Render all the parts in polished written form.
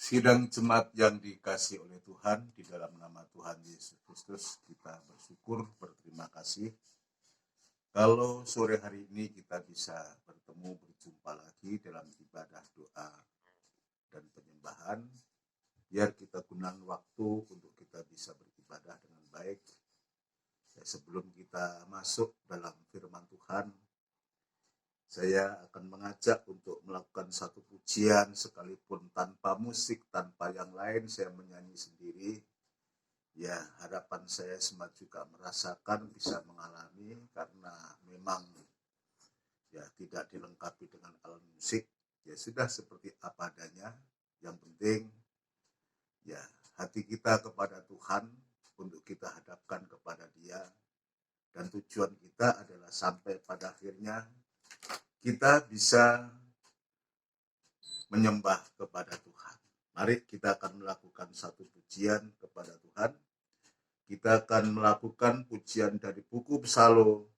Sidang jemaat yang dikasih oleh Tuhan, di dalam nama Tuhan Yesus Kristus, kita bersyukur, berterima kasih. Kalau sore hari ini kita bisa bertemu, berjumpa lagi dalam ibadah doa dan penyembahan, biar kita gunakan waktu untuk kita bisa beribadah dengan baik. Sebelum kita masuk dalam firman Tuhan, saya akan mengajak untuk melakukan satu pujian sekalipun tanpa musik, tanpa yang lain, saya menyanyi sendiri. Ya, harapan saya semua juga merasakan, bisa mengalami, karena memang ya tidak dilengkapi dengan alat musik. Ya sudah seperti apa adanya. Yang penting ya hati kita kepada Tuhan, untuk kita hadapkan kepada Dia. Dan tujuan kita adalah sampai pada akhirnya kita bisa menyembah kepada Tuhan. Mari kita akan melakukan satu pujian kepada Tuhan. Kita akan melakukan pujian dari buku Psalm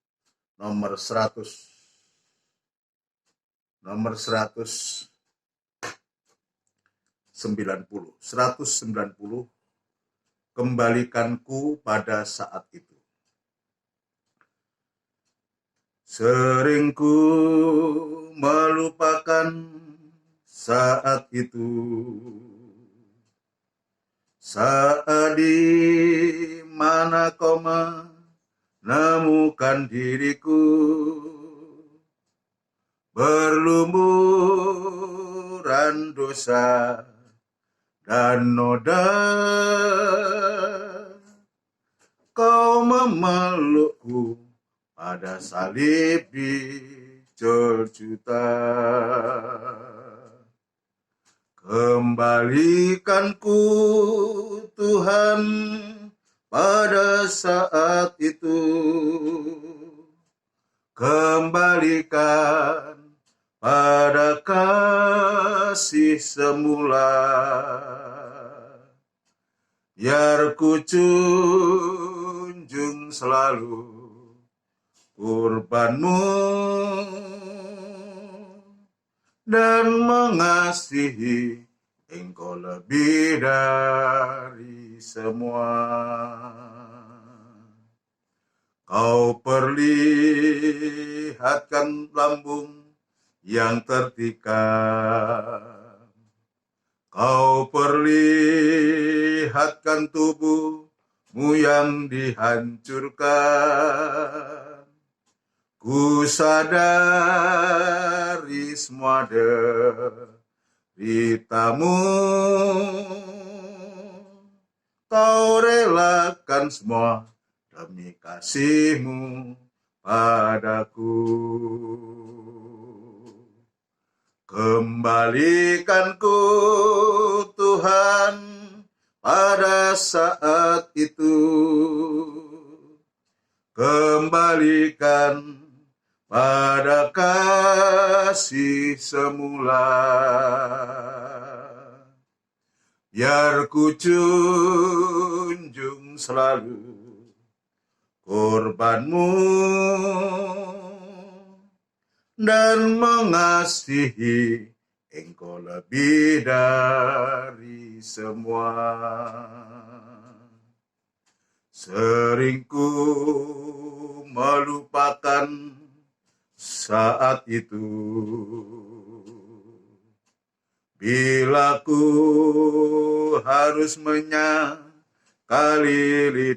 nomor 190. Kembalikanku pada saat itu. Sering ku melupakan saat itu, saat di mana kau menemukan diriku, berlumuran dosa dan noda. Kau memelukku pada salib di Golgota. Kembalikanku Tuhan pada saat itu. Kembalikan pada kasih semula. Biar ku junjung selalu kurbanmu dan mengasihi Engkau lebih dari semua. Kau perlihatkan lambung yang tertikam, kau perlihatkan tubuhmu yang dihancurkan. Ku sadari semua deritamu, kau relakan semua demi kasih-Mu padaku. Kembalikanku Tuhan pada saat itu. Kembalikan pada kasih semula. Biar ku junjung selalu kurbanmu dan mengasihi Engkau lebih dari semua. Sering ku melupakan saat itu, bila ku harus menyakali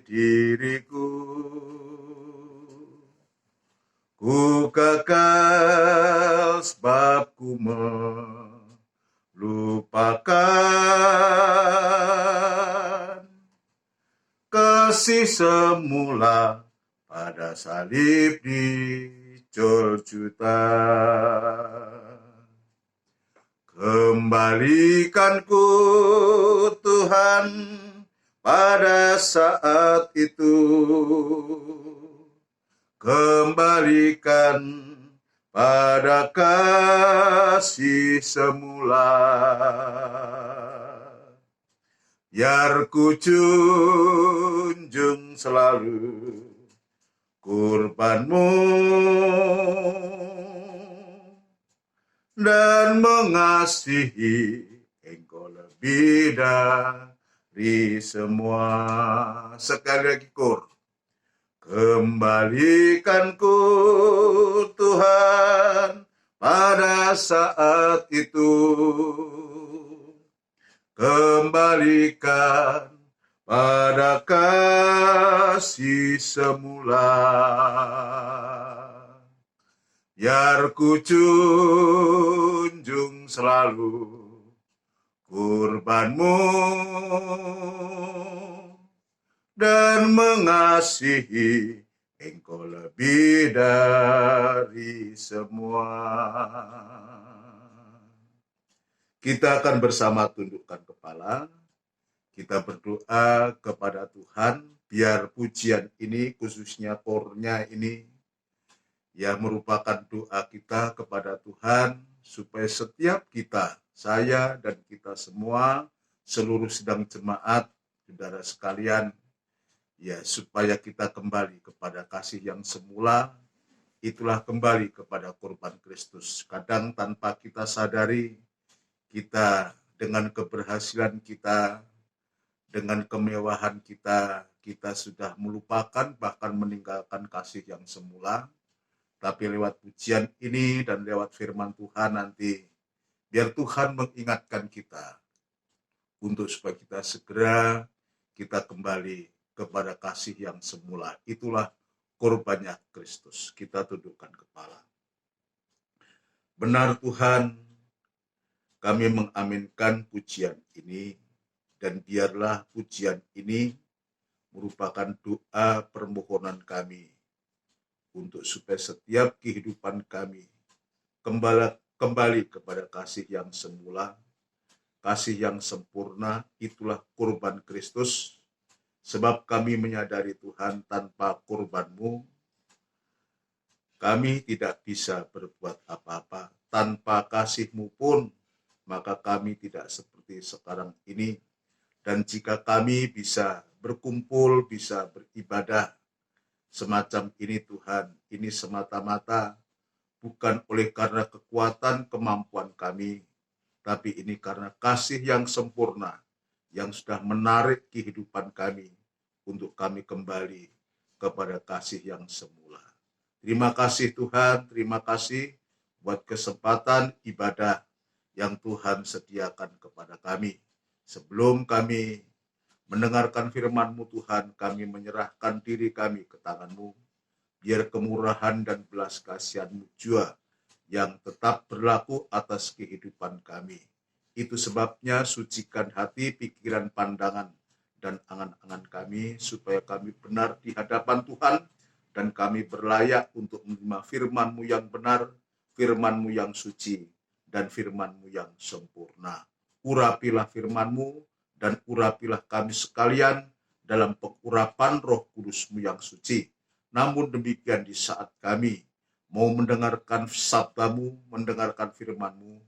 diriku. Ku gagal sebab ku melupakan kasih semula pada salib di Golgota. Kembalikanku Tuhan pada saat itu. Kembalikan pada kasih semula. Biar ku junjung selalu kurbanmu dan mengasihi Engkau Engkau lebih dari semua. Sekali lagi kur. Kembalikanku Tuhan pada saat itu. Kembalikan pada kasih semula. Biar ku junjung selalu kurbanmu dan mengasihi Engkau lebih dari semua. Kita akan bersama tundukkan kepala. Kita berdoa kepada Tuhan, biar pujian ini, khususnya kornya ini, yang merupakan doa kita kepada Tuhan, supaya setiap kita, saya dan kita semua, seluruh sidang jemaat, saudara sekalian, ya supaya kita kembali kepada kasih yang semula, itulah kembali kepada korban Kristus. Kadang tanpa kita sadari, kita dengan keberhasilan kita, dengan kemewahan kita, kita sudah melupakan bahkan meninggalkan kasih yang semula. Tapi lewat pujian ini dan lewat firman Tuhan nanti, biar Tuhan mengingatkan kita untuk supaya kita segera kita kembali kepada kasih yang semula. Itulah korbannya Kristus. Kita tundukkan kepala. Benar Tuhan, kami mengaminkan pujian ini, dan biarlah pujian ini merupakan doa permohonan kami untuk supaya setiap kehidupan kami kembali kepada kasih yang semula, kasih yang sempurna. Itulah kurban Kristus. Sebab kami menyadari Tuhan, tanpa kurban-Mu kami tidak bisa berbuat apa-apa. Tanpa kasih-Mu pun maka kami tidak seperti sekarang ini. Dan jika kami bisa berkumpul, bisa beribadah semacam ini Tuhan, ini semata-mata bukan oleh karena kekuatan kemampuan kami, tapi ini karena kasih yang sempurna yang sudah menarik kehidupan kami untuk kami kembali kepada kasih yang semula. Terima kasih Tuhan, terima kasih buat kesempatan ibadah yang Tuhan sediakan kepada kami. Sebelum kami mendengarkan firman-Mu Tuhan, kami menyerahkan diri kami ke tangan-Mu, biar kemurahan dan belas kasihan-Mu jua yang tetap berlaku atas kehidupan kami. Itu sebabnya sucikan hati, pikiran, pandangan, dan angan-angan kami, supaya kami benar di hadapan Tuhan, dan kami berlayak untuk menerima firman-Mu yang benar, firman-Mu yang suci, dan firman-Mu yang sempurna. Urapilah firman-Mu, dan urapilah kami sekalian dalam pengurapan Roh Kudus-Mu yang suci. Namun demikian di saat kami mau mendengarkan sabda-Mu, mendengarkan firman-Mu,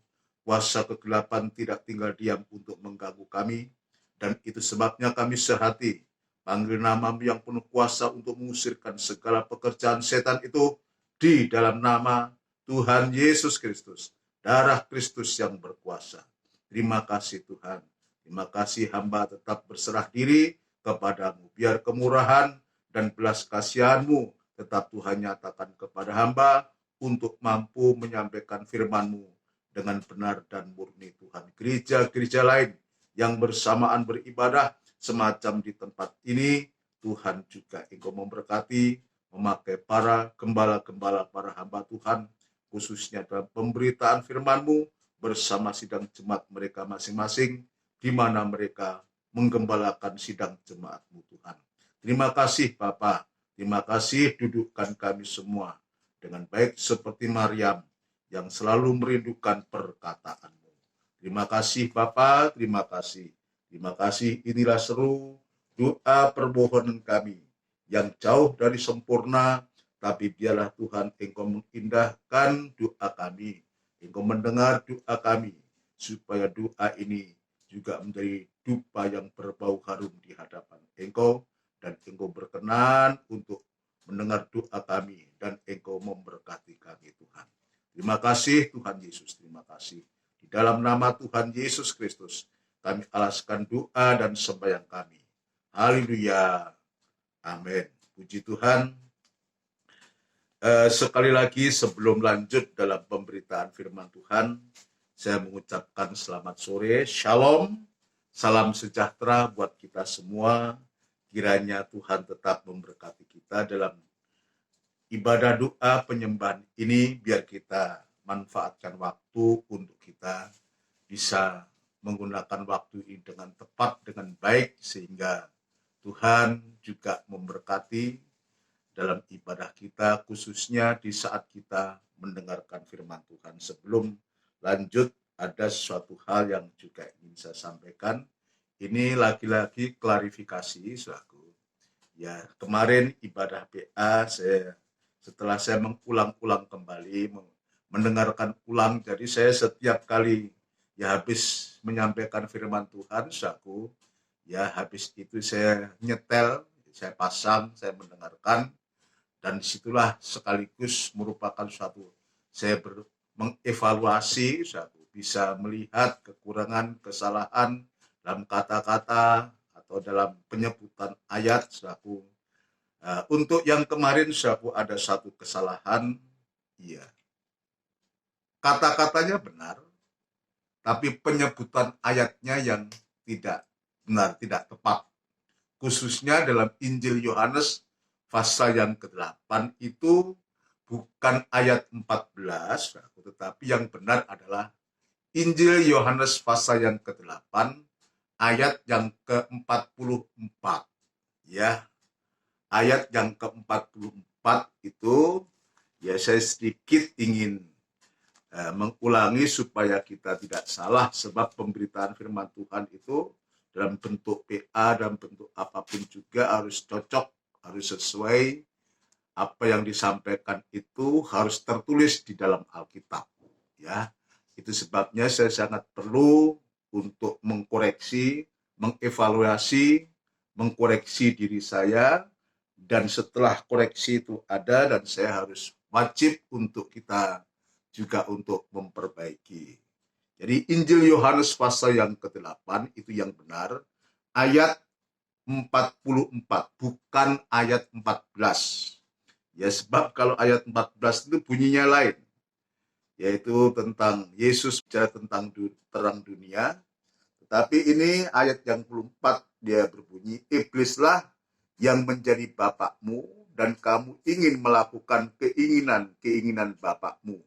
kuasa kegelapan tidak tinggal diam untuk mengganggu kami, dan itu sebabnya kami sehati panggil nama-Mu yang penuh kuasa untuk mengusirkan segala pekerjaan setan itu di dalam nama Tuhan Yesus Kristus, darah Kristus yang berkuasa. Terima kasih Tuhan. Terima kasih hamba tetap berserah diri kepada-Mu. Biar kemurahan dan belas kasihan-Mu tetap Tuhan nyatakan kepada hamba untuk mampu menyampaikan firman-Mu dengan benar dan murni Tuhan. Gereja-gereja lain yang bersamaan beribadah semacam di tempat ini, Tuhan juga Engkau memberkati, memakai para gembala-gembala, para hamba Tuhan, khususnya dalam pemberitaan firman-Mu bersama sidang jemaat mereka masing-masing, di mana mereka menggembalakan sidang jemaat-Mu Tuhan. Terima kasih Bapa, terima kasih dudukkan kami semua dengan baik seperti Maryam yang selalu merindukan perkataan-Mu. Terima kasih Bapa, terima kasih. Terima kasih, inilah seru doa permohonan kami yang jauh dari sempurna, tapi biarlah Tuhan Engkau mengindahkan doa kami. Engkau mendengar doa kami, supaya doa ini juga menjadi dupa yang berbau harum di hadapan Engkau, dan Engkau berkenan untuk mendengar doa kami, dan Engkau memberkati kami Tuhan. Terima kasih Tuhan Yesus, terima kasih. Di dalam nama Tuhan Yesus Kristus, kami alaskan doa dan sembahyang kami. Haleluya. Amin. Puji Tuhan. Sekali lagi sebelum lanjut dalam pemberitaan firman Tuhan, saya mengucapkan selamat sore, shalom, salam sejahtera buat kita semua. Kiranya Tuhan tetap memberkati kita dalam ibadah doa penyembahan ini, biar kita manfaatkan waktu untuk kita bisa menggunakan waktu ini dengan tepat, dengan baik, sehingga Tuhan juga memberkati dalam ibadah kita, khususnya di saat kita mendengarkan firman Tuhan. Sebelum lanjut, ada sesuatu hal yang juga ingin saya sampaikan. Ini lagi-lagi klarifikasi, saudaraku. Ya, kemarin ibadah PA, setelah saya mengulang-ulang kembali, mendengarkan ulang, jadi saya setiap kali ya habis menyampaikan firman Tuhan, saudaraku, ya habis itu saya nyetel, saya pasang, saya mendengarkan. Dan disitulah sekaligus merupakan suatu saya mengevaluasi, suatu bisa melihat kekurangan, kesalahan dalam kata-kata atau dalam penyebutan ayat. Suatu untuk yang kemarin suatu ada satu kesalahan, iya, kata-katanya benar, tapi penyebutan ayatnya yang tidak benar, tidak tepat. Khususnya dalam Injil Yohanes pasal yang ke-8 itu bukan ayat 14, tetapi yang benar adalah Injil Yohanes pasal yang ke-8 ayat yang ke-44. Ya, ayat yang ke-44 itu ya saya sedikit ingin mengulangi supaya kita tidak salah, sebab pemberitaan firman Tuhan itu dalam bentuk PA, dalam bentuk apapun juga harus cocok, harus sesuai apa yang disampaikan itu harus tertulis di dalam Alkitab. Ya, itu sebabnya saya sangat perlu untuk mengkoreksi, mengevaluasi, mengkoreksi diri saya, dan setelah koreksi itu ada dan saya harus wajib untuk kita juga untuk memperbaiki. Jadi Injil Yohanes pasal yang ke-8 itu yang benar, ayat 44, bukan ayat 14. Ya, sebab kalau ayat 14 itu bunyinya lain, yaitu tentang Yesus bicara tentang terang dunia. Tetapi ini ayat yang 24 dia berbunyi, iblislah yang menjadi bapakmu dan kamu ingin melakukan keinginan bapakmu.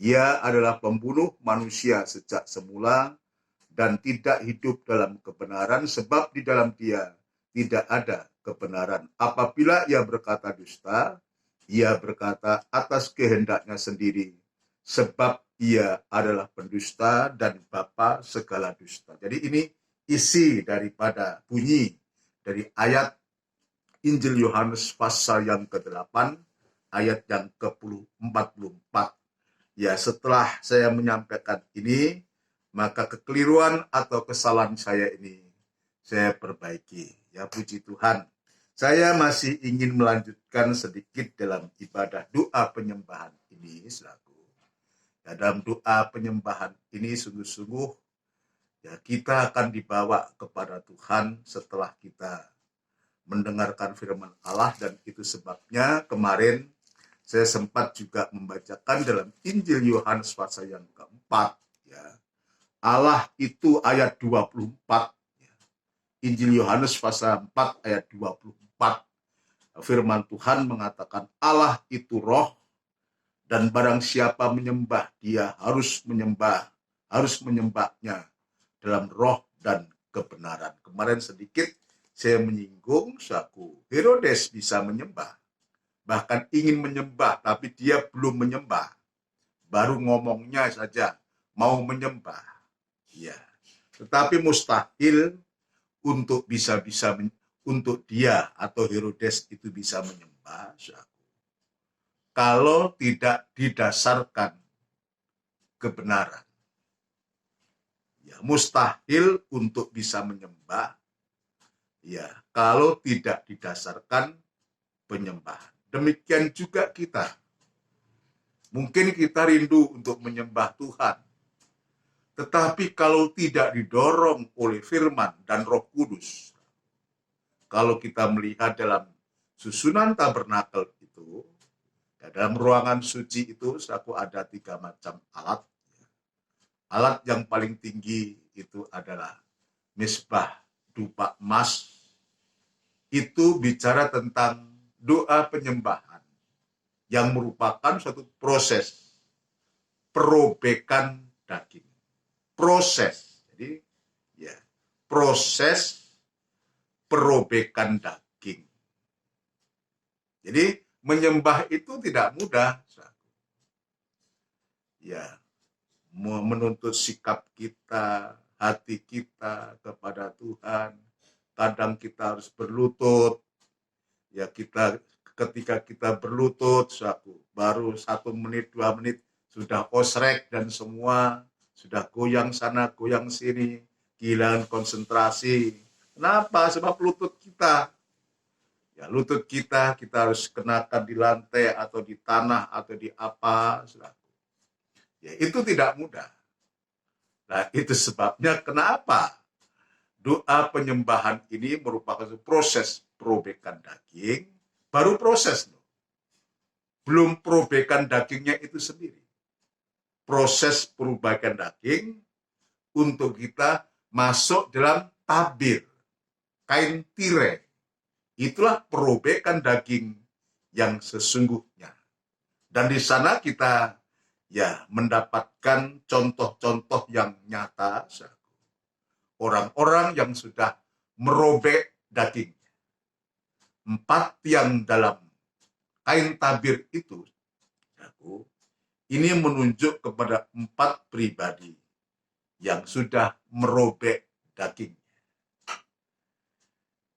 Ia adalah pembunuh manusia sejak semula dan tidak hidup dalam kebenaran, sebab di dalam dia tidak ada kebenaran. Apabila ia berkata dusta, ia berkata atas kehendaknya sendiri, sebab ia adalah pendusta dan bapa segala dusta. Jadi ini isi daripada bunyi dari ayat Injil Yohanes pasal yang ke-8, ayat yang ke-44. Ya, setelah saya menyampaikan ini, maka kekeliruan atau kesalahan saya ini saya perbaiki. Ya, puji Tuhan. Saya masih ingin melanjutkan sedikit dalam ibadah doa penyembahan ini, selaku. Ya, dalam doa penyembahan ini sungguh-sungguh ya kita akan dibawa kepada Tuhan setelah kita mendengarkan firman Allah, dan itu sebabnya kemarin saya sempat juga membacakan dalam Injil Yohanes pasal yang keempat, ya. Allah itu ayat 24, ya. Injil Yohanes pasal 4 ayat 24. Firman Tuhan mengatakan Allah itu roh, dan barang siapa menyembah dia harus menyembahnya dalam roh dan kebenaran. Kemarin sedikit saya menyinggung suatu Herodes bisa menyembah, bahkan ingin menyembah, tapi dia belum menyembah. Baru ngomongnya saja mau menyembah. Ya. Tetapi mustahil untuk untuk dia atau Herodes itu bisa menyembah kalau tidak didasarkan kebenaran. Ya, mustahil untuk bisa menyembah ya kalau tidak didasarkan penyembahan. Demikian juga kita. Mungkin kita rindu untuk menyembah Tuhan, Tetapi kalau tidak didorong oleh firman dan Roh Kudus, kalau kita melihat dalam susunan tabernakel itu, dalam ruangan suci itu aku ada 3 macam alat. Alat yang paling tinggi itu adalah misbah dupa emas. Itu bicara tentang doa penyembahan yang merupakan suatu proses perobekan daging. Proses. Jadi ya, proses perobekan daging. Jadi menyembah itu tidak mudah. Ya, menuntut sikap kita, hati kita kepada Tuhan. Kadang kita harus berlutut. Ya, ketika kita berlutut, baru 1 menit, 2 menit sudah osrek dan semua sudah goyang sana, goyang sini, kehilangan konsentrasi. Kenapa? Sebab lutut kita. Ya, lutut kita harus kenakan di lantai atau di tanah atau di apa. Ya, itu tidak mudah. Nah, itu sebabnya kenapa doa penyembahan ini merupakan proses perobekan daging, baru proses loh. Belum perobekan dagingnya itu sendiri. Proses perobekan daging untuk kita masuk dalam tabir, kain tirai. Itulah perobekan daging yang sesungguhnya. Dan di sana kita ya mendapatkan contoh-contoh yang nyata. Orang-orang yang sudah merobek daging. 4 yang dalam kain tabir itu, ini menunjuk kepada 4 pribadi yang sudah merobek daging.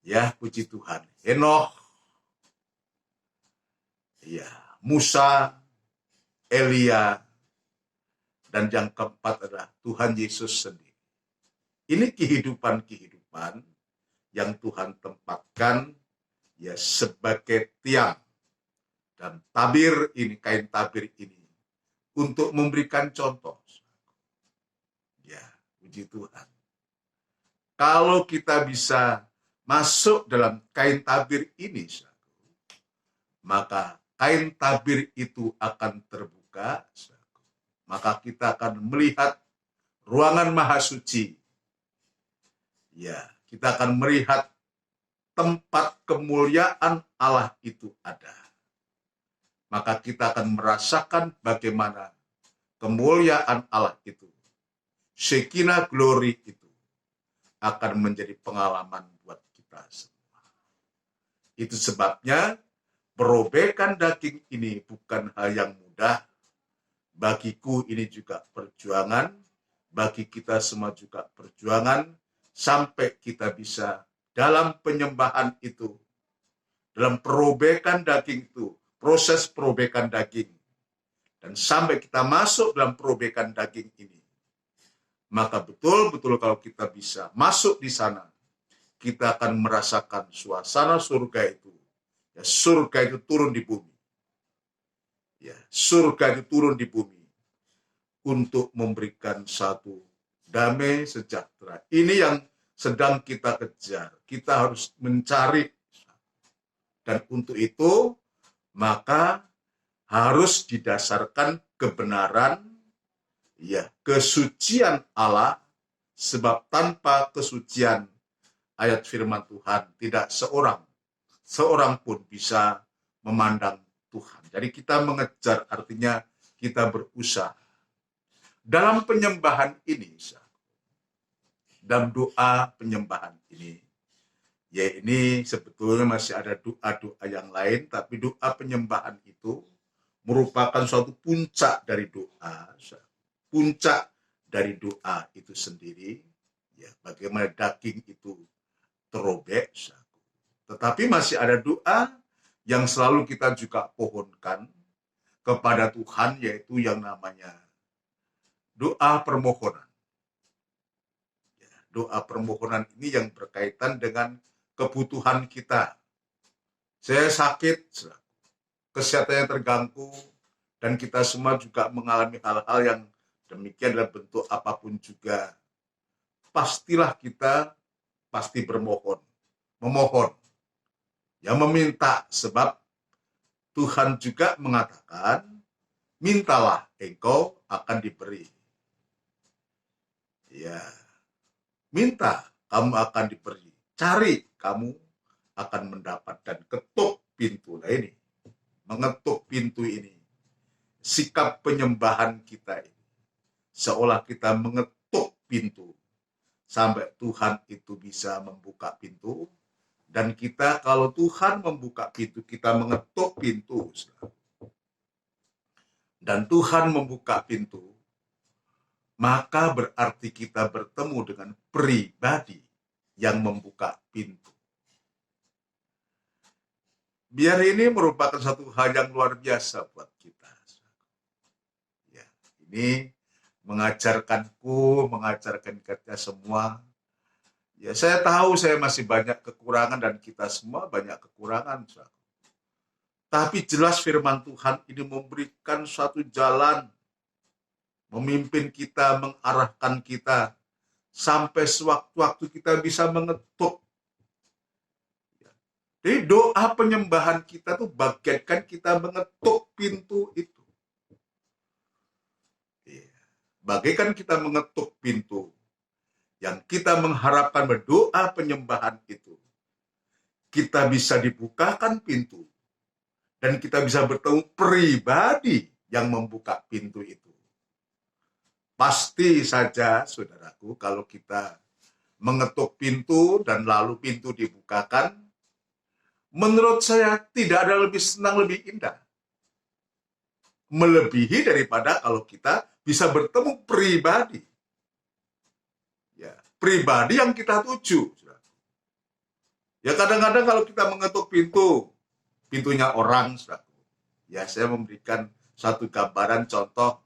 Ya, puji Tuhan. Henokh, ya, Musa, Elia, dan yang keempat adalah Tuhan Yesus sendiri. Ini kehidupan-kehidupan yang Tuhan tempatkan ya sebagai tiang dan tabir ini, kain tabir ini untuk memberikan contoh. Ya, puji Tuhan. Kalau kita bisa masuk dalam kain tabir ini, maka kain tabir itu akan terbuka, maka kita akan melihat ruangan maha suci. Ya, kita akan melihat tempat kemuliaan Allah itu ada. Maka kita akan merasakan bagaimana kemuliaan Allah itu, Shekinah glory itu akan menjadi pengalaman buat kita semua. Itu sebabnya perobekan daging ini bukan hal yang mudah. Bagiku ini juga perjuangan, bagi kita semua juga perjuangan, sampai kita bisa dalam penyembahan itu, dalam perobekan daging itu, proses perobekan daging, dan sampai kita masuk dalam perobekan daging ini, maka betul-betul kalau kita bisa masuk di sana, kita akan merasakan suasana surga itu. Ya, surga itu turun di bumi. Ya, surga itu turun di bumi untuk memberikan satu damai sejahtera. Ini yang sedang kita kejar. Kita harus mencari. Dan untuk itu, maka harus didasarkan kebenaran, ya, kesucian Allah, sebab tanpa kesucian ayat firman Tuhan tidak seorang pun bisa memandang Tuhan. Jadi kita mengejar, artinya kita berusaha. Dalam penyembahan ini, dalam doa penyembahan ini, ya ini sebetulnya masih ada doa-doa yang lain, tapi doa penyembahan itu merupakan suatu puncak dari doa. Puncak dari doa itu sendiri, ya bagaimana daging itu terobek. Tetapi masih ada doa yang selalu kita juga pohonkan kepada Tuhan, yaitu yang namanya doa permohonan. Doa permohonan ini yang berkaitan dengan kebutuhan kita. Saya sakit, kesehatannya terganggu, dan kita semua juga mengalami hal-hal yang Demikian dalam bentuk apapun juga, pastilah kita pasti memohon, ya meminta, sebab Tuhan juga mengatakan, mintalah engkau akan diberi. Ya, minta kamu akan diberi, cari kamu akan mendapat, dan ketuk pintu. Nah ini, mengetuk pintu ini, sikap penyembahan kita ini, seolah kita mengetuk pintu, sampai Tuhan itu bisa membuka pintu, dan kita kalau Tuhan membuka pintu, kita mengetuk pintu, dan Tuhan membuka pintu, maka berarti kita bertemu dengan pribadi yang membuka pintu. Biar ini merupakan satu hal yang luar biasa buat kita. Ya, ini mengajarkanku, mengajarkan kita semua. Ya, saya tahu saya masih banyak kekurangan dan kita semua banyak kekurangan. Tapi jelas firman Tuhan ini memberikan suatu jalan, memimpin kita, mengarahkan kita, sampai sewaktu-waktu kita bisa mengetuk. Jadi doa penyembahan kita tuh bagaikan kita mengetuk pintu itu. Bagaikan kita mengetuk pintu yang kita mengharapkan berdoa penyembahan itu, kita bisa dibukakan pintu dan kita bisa bertemu pribadi yang membuka pintu itu. Pasti saja, saudaraku, kalau kita mengetuk pintu dan lalu pintu dibukakan, menurut saya tidak ada lebih senang, lebih indah, melebihi daripada kalau kita bisa bertemu pribadi. Ya, pribadi yang kita tuju. Ya kadang-kadang kalau kita mengetuk pintunya orang, ya saya memberikan satu gambaran contoh.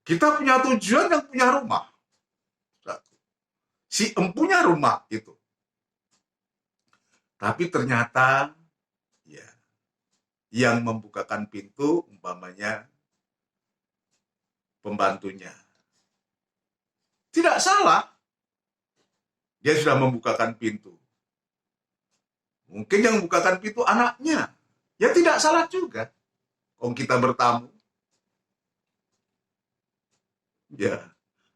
Kita punya tujuan yang punya rumah. Si empunya rumah itu. Tapi ternyata ya, yang membukakan pintu umpamanya pembantunya. Tidak salah. Dia sudah membukakan pintu. Mungkin yang membukakan pintu anaknya. Ya tidak salah juga. Kalau kita bertamu. Ya.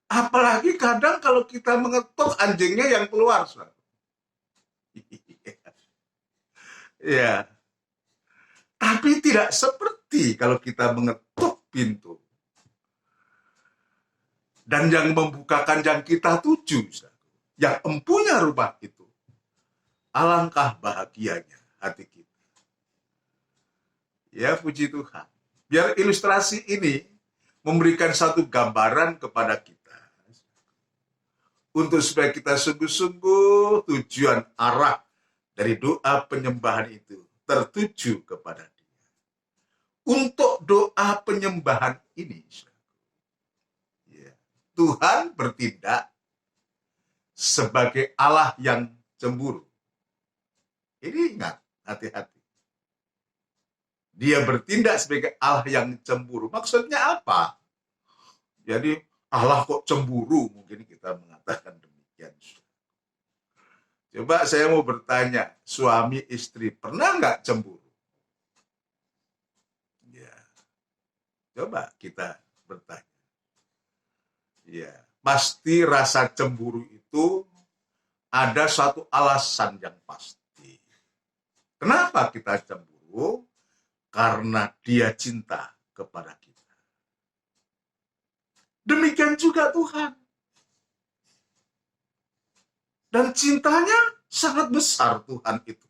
Apalagi kadang kalau kita mengetuk anjingnya yang keluar. Ya. Tapi tidak seperti kalau kita mengetuk pintu. Dan yang membukakan yang kita tuju, yang empunya rumah itu, alangkah bahagianya hati kita. Ya, puji Tuhan. Biar ilustrasi ini memberikan satu gambaran kepada kita. Untuk supaya kita sungguh-sungguh tujuan arah dari doa penyembahan itu tertuju kepada Dia. Untuk doa penyembahan ini, Tuhan bertindak sebagai Allah yang cemburu. Ini ingat, hati-hati. Dia bertindak sebagai Allah yang cemburu. Maksudnya apa? Jadi Allah kok cemburu? Mungkin kita mengatakan demikian. Coba saya mau bertanya, suami istri pernah nggak cemburu? Ya, coba kita bertanya. Ya, pasti rasa cemburu itu ada suatu alasan yang pasti. Kenapa kita cemburu? Karena dia cinta kepada kita. Demikian juga Tuhan. Dan cintanya sangat besar Tuhan itu.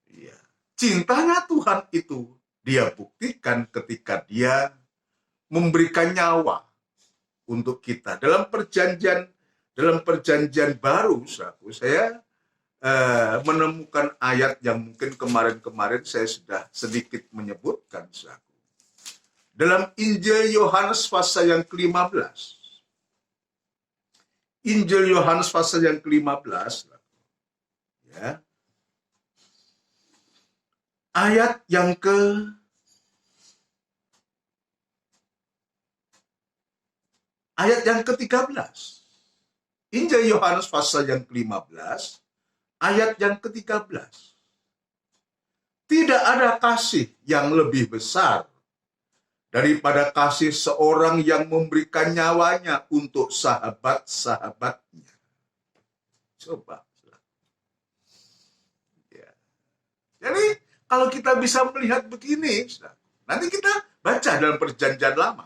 Ya, cintanya Tuhan itu dia buktikan ketika dia memberikan nyawa untuk kita. Dalam perjanjian baru, saya menemukan ayat yang mungkin kemarin-kemarin saya sudah sedikit menyebutkan. Dalam Injil Yohanes pasal yang ke-15. Injil Yohanes pasal yang ke-15. Ya. Ayat yang ayat yang ke-13. Injil Yohanes pasal yang ke-15, ayat yang ke-13. Tidak ada kasih yang lebih besar daripada kasih seorang yang memberikan nyawanya untuk sahabat-sahabatnya. Coba. Ya. Jadi kalau kita bisa melihat begini, nanti kita baca dalam perjanjian lama.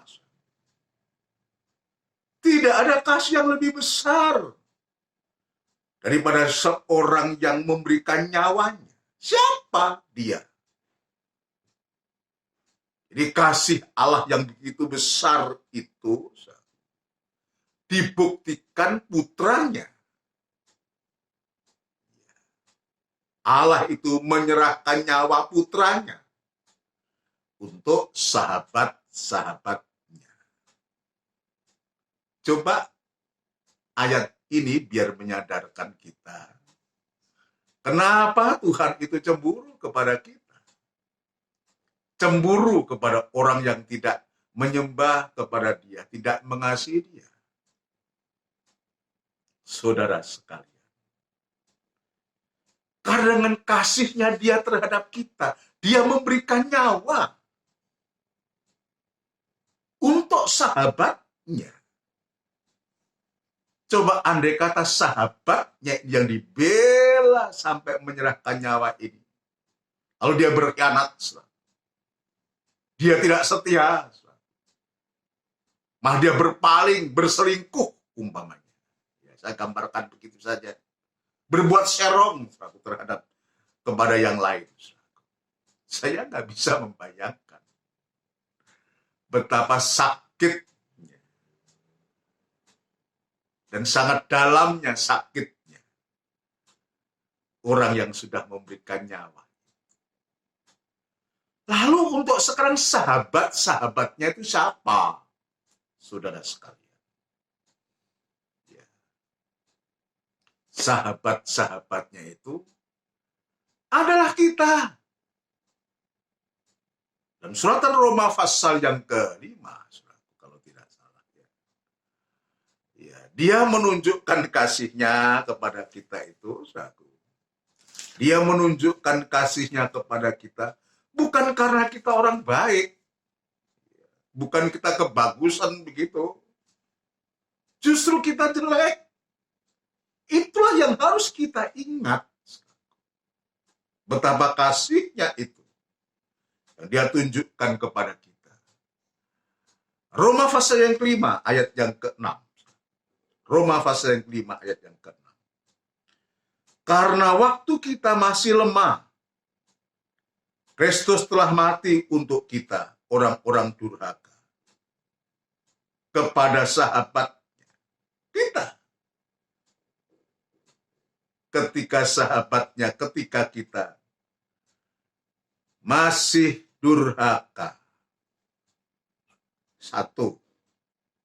Tidak ada kasih yang lebih besar daripada seorang yang memberikan nyawanya. Siapa dia? Jadi kasih Allah yang begitu besar itu dibuktikan putranya. Allah itu menyerahkan nyawa putranya untuk sahabat-sahabatnya. Coba ayat ini biar menyadarkan kita. Kenapa Tuhan itu cemburu kepada kita? Cemburu kepada orang yang tidak menyembah kepada Dia, tidak mengasihi Dia. Saudara sekalian, karena dengan kasihnya Dia terhadap kita, Dia memberikan nyawa untuk sahabatnya. Coba andai kata sahabatnya yang dibela sampai menyerahkan nyawa ini, lalu dia berkhianat, dia tidak setia, malah dia berpaling, berselingkuh umpamanya. Ya, saya gambarkan begitu saja. Berbuat serong terhadap kepada yang lain. Saya nggak bisa membayangkan betapa sakitnya dan sangat dalamnya sakitnya orang yang sudah memberikan nyawa. Lalu untuk sekarang sahabat-sahabatnya itu siapa? Saudara sekalian. Ya. Sahabat-sahabatnya itu adalah kita. Dan suratan Roma pasal yang ke-5, kalau tidak salah. Ya, dia menunjukkan kasihnya kepada kita itu, dia menunjukkan kasihnya kepada kita bukan karena kita orang baik, bukan kita kebagusan begitu. Justru kita jelek. Itulah yang harus kita ingat. Betapa kasihnya itu yang dia tunjukkan kepada kita. Roma pasal yang ke-5 ayat yang ke-6. Roma pasal yang ke-5 ayat yang ke-6. Karena waktu kita masih lemah, Kristus telah mati untuk kita, orang-orang durhaka. Kepada sahabatnya, kita. Ketika sahabatnya, ketika kita masih durhaka. Satu.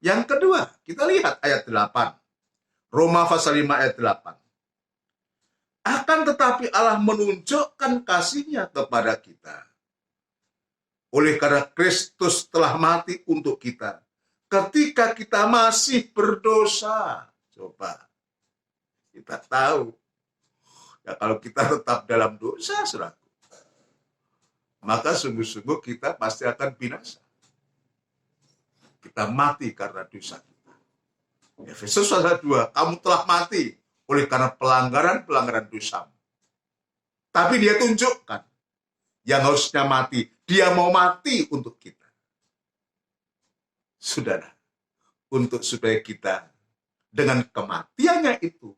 Yang kedua, kita lihat ayat 8. Roma pasal 5 ayat 8. Akan tetapi Allah menunjukkan kasihnya kepada kita. Oleh karena Kristus telah mati untuk kita. Ketika kita masih berdosa. Coba. Kita tahu. Ya kalau kita tetap dalam dosa, saudaraku, maka sungguh-sungguh kita pasti akan binasa. Kita mati karena dosa kita. Efesus pasal 2, kamu telah mati oleh karena pelanggaran-pelanggaran dosa. Tapi dia tunjukkan yang harusnya mati, dia mau mati untuk kita. Saudara, untuk supaya kita dengan kematiannya itu,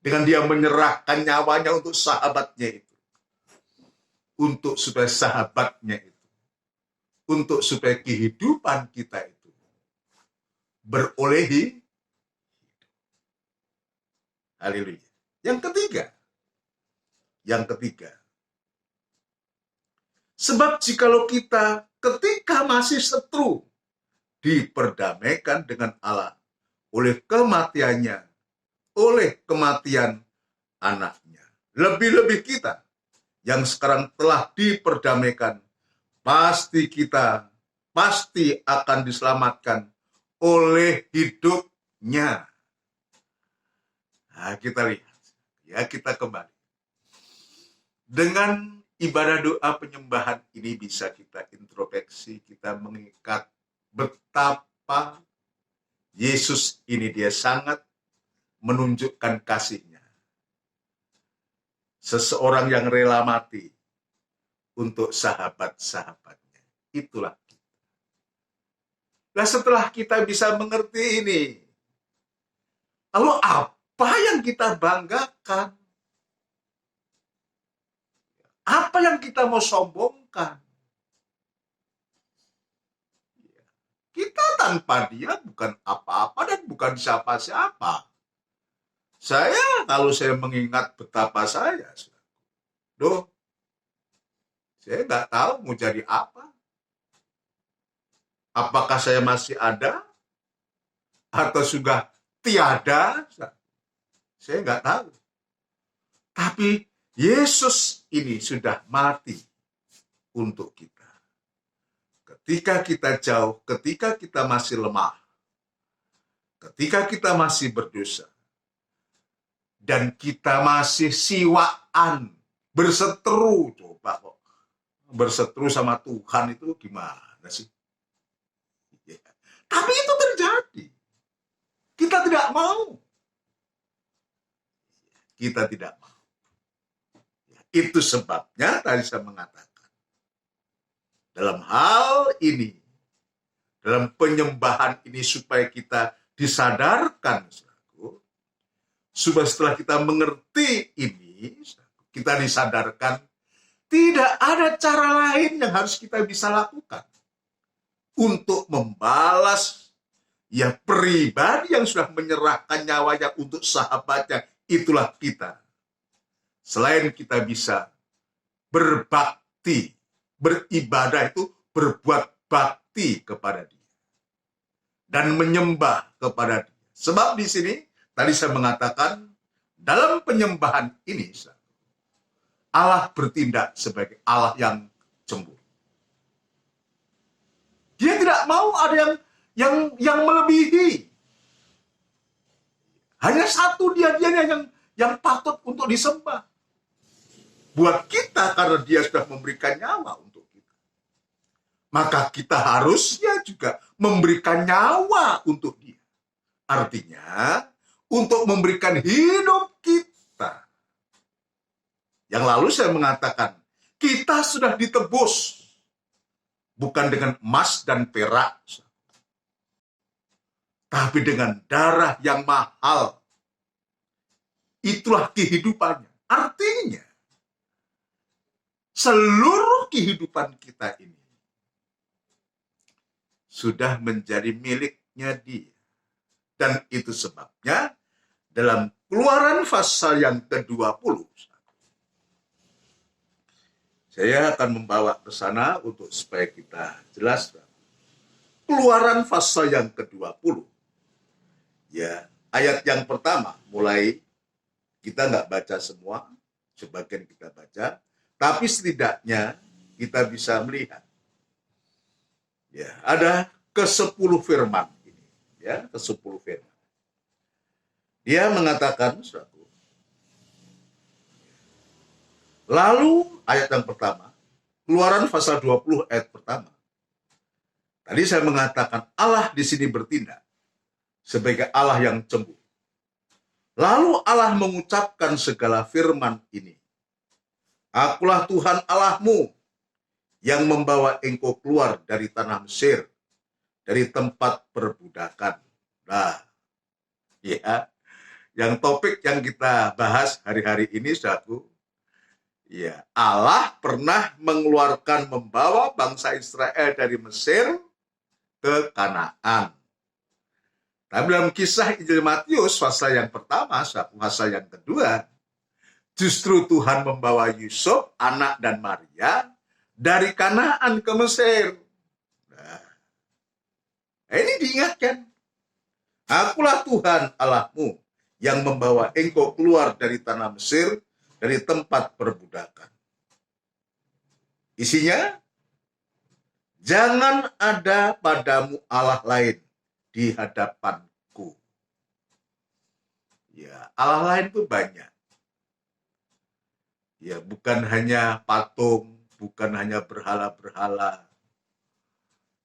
dengan dia menyerahkan nyawanya untuk sahabatnya itu, untuk supaya sahabatnya itu, untuk supaya kehidupan kita itu berolehi. Haleluya. Yang ketiga, sebab jikalau kita ketika masih seteru diperdamaikan dengan Allah oleh kematiannya, oleh kematian anaknya. Lebih-lebih kita yang sekarang telah diperdamaikan, pasti akan diselamatkan oleh hidupnya. Nah, kita lihat. Ya, kita kembali. Dengan ibadah doa penyembahan ini bisa kita introspeksi, kita mengikat betapa Yesus ini dia sangat menunjukkan kasihnya. Seseorang yang rela mati untuk sahabat-sahabatnya. Itulah kita. Nah, setelah kita bisa mengerti ini, lalu apa yang kita banggakan? Apa yang kita mau sombongkan? Kita tanpa dia bukan apa-apa dan bukan siapa-siapa. Kalau saya mengingat betapa saya nggak tahu mau jadi apa. Apakah saya masih ada atau sudah tiada? Saya nggak tahu. Tapi Yesus ini sudah mati untuk kita. Ketika kita jauh, ketika kita masih lemah, ketika kita masih berdosa, dan kita masih siwaan, berseteru, coba kok berseteru sama Tuhan itu gimana sih? Ya. Tapi itu terjadi. Kita tidak mau. Kita tidak mau. Itu sebabnya tadi saya mengatakan, dalam hal ini, dalam penyembahan ini supaya kita disadarkan, supaya setelah kita mengerti ini, kita disadarkan, tidak ada cara lain yang harus kita bisa lakukan untuk membalas ya pribadi yang sudah menyerahkan nyawanya untuk sahabatnya. Itulah kita. Selain kita bisa berbakti, beribadah itu berbuat bakti kepada dia dan menyembah kepada dia. Sebab di sini tadi saya mengatakan dalam penyembahan ini Allah bertindak sebagai Allah yang cemburu. Dia tidak mau ada yang melebihi. Hanya satu dia yang patut untuk disembah. Buat kita karena dia sudah memberikan nyawa untuk kita. Maka kita harusnya juga memberikan nyawa untuk dia. Artinya untuk memberikan hidup kita. Yang lalu saya mengatakan, kita sudah ditebus. Bukan dengan emas dan perak. Tapi dengan darah yang mahal. Itulah kehidupannya. Artinya, seluruh kehidupan kita ini sudah menjadi miliknya dia. Dan itu sebabnya dalam Keluaran pasal yang ke-20, saya akan membawa ke sana untuk supaya kita jelas. Keluaran pasal yang ke-20. Ya, ayat yang pertama mulai kita nggak baca semua, sebagian kita baca, tapi setidaknya kita bisa melihat. Ya, ada ke-10 firman ini, ya, ke-10 firman. Dia mengatakan, lalu ayat yang pertama, Keluaran pasal 20 ayat pertama. Tadi saya mengatakan Allah di sini bertindak sebagai Allah yang cemburu. Lalu Allah mengucapkan segala firman ini. Akulah Tuhan Allahmu yang membawa engkau keluar dari tanah Mesir, dari tempat perbudakan. Nah, ya, yang topik yang kita bahas hari-hari ini, saudaraku, ya, Allah pernah membawa bangsa Israel dari Mesir ke Kanaan. Tapi dalam kisah Injil Matius, pasal yang pertama, pasal yang kedua, justru Tuhan membawa Yusuf, anak dan Maria, dari Kanaan ke Mesir. Nah, ini diingatkan. Akulah Tuhan Allahmu yang membawa engkau keluar dari tanah Mesir, dari tempat perbudakan. Isinya, jangan ada padamu Allah lain di hadapanku. Ya, Allah lain itu banyak. Ya, bukan hanya patung, bukan hanya berhala-berhala.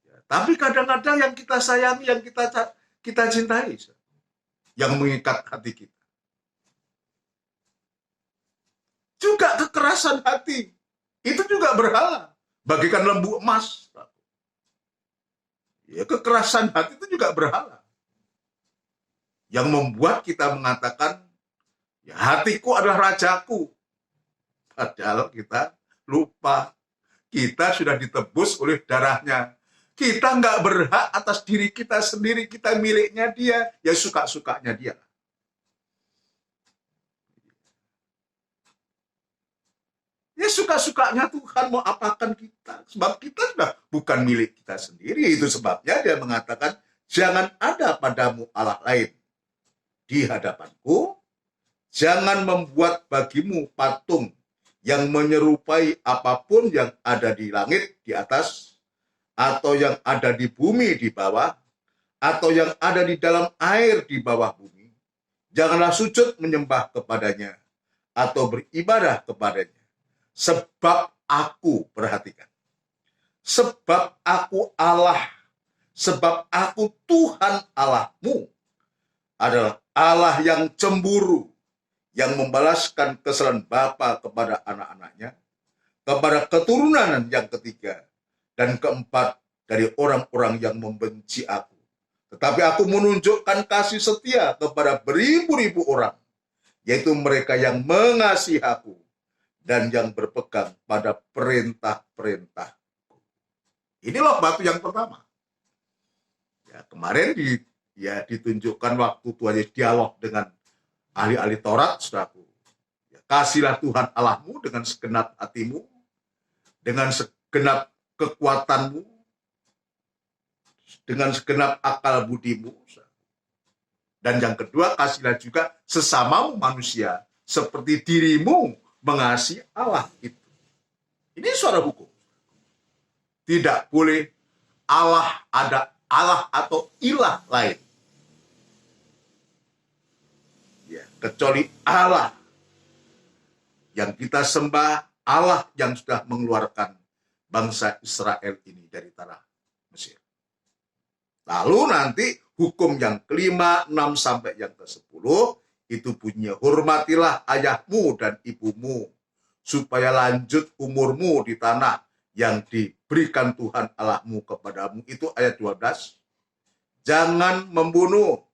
Ya, tapi kadang-kadang yang kita sayangi, yang kita cintai, yang mengikat hati kita. Juga kekerasan hati, itu juga berhala. Bagikan lembu emas. Ya, kekerasan hati itu juga berhala. Yang membuat kita mengatakan, ya, hatiku adalah rajaku. Padahal kita lupa, kita sudah ditebus oleh darahnya. Kita nggak berhak atas diri kita sendiri, kita miliknya dia, ya suka-sukanya dia. Ya suka-sukanya Tuhan mau apakan kita. Sebab kita sudah bukan milik kita sendiri. Itu sebabnya dia mengatakan, jangan ada padamu Allah lain di hadapanku. Jangan membuat bagimu patung yang menyerupai apapun yang ada di langit di atas, atau yang ada di bumi di bawah, atau yang ada di dalam air di bawah bumi. Janganlah sujud menyembah kepadanya atau beribadah kepadanya. Sebab aku, perhatikan, sebab aku Allah, sebab aku Tuhan Allahmu, adalah Allah yang cemburu, yang membalaskan kesalahan bapa kepada anak-anaknya, kepada keturunan yang ketiga dan keempat dari orang-orang yang membenci aku. Tetapi aku menunjukkan kasih setia kepada beribu-ribu orang, yaitu mereka yang mengasihi aku dan yang berpegang pada perintah-perintah. Inilah batu yang pertama. Ya, kemarin ditunjukkan waktu Tuhan Yesus dialog dengan ahli-ahli Taurat, saudaraku. Ya, kasihlah Tuhan Allahmu dengan segenap hatimu, dengan segenap kekuatanmu, dengan segenap akal budimu. Dan yang kedua, kasihlah juga sesamamu manusia, seperti dirimu mengasihi Allah itu. Ini suara hukum. Tidak boleh ada Allah atau ilah lain. Ya, kecuali Allah yang kita sembah, Allah yang sudah mengeluarkan bangsa Israel ini dari tanah Mesir. Lalu nanti hukum yang kelima, 6 sampai yang ke-10, itu bunyinya, hormatilah ayahmu dan ibumu, supaya lanjut umurmu di tanah yang diberikan Tuhan Allahmu kepadamu. Itu ayat 12. Jangan membunuh.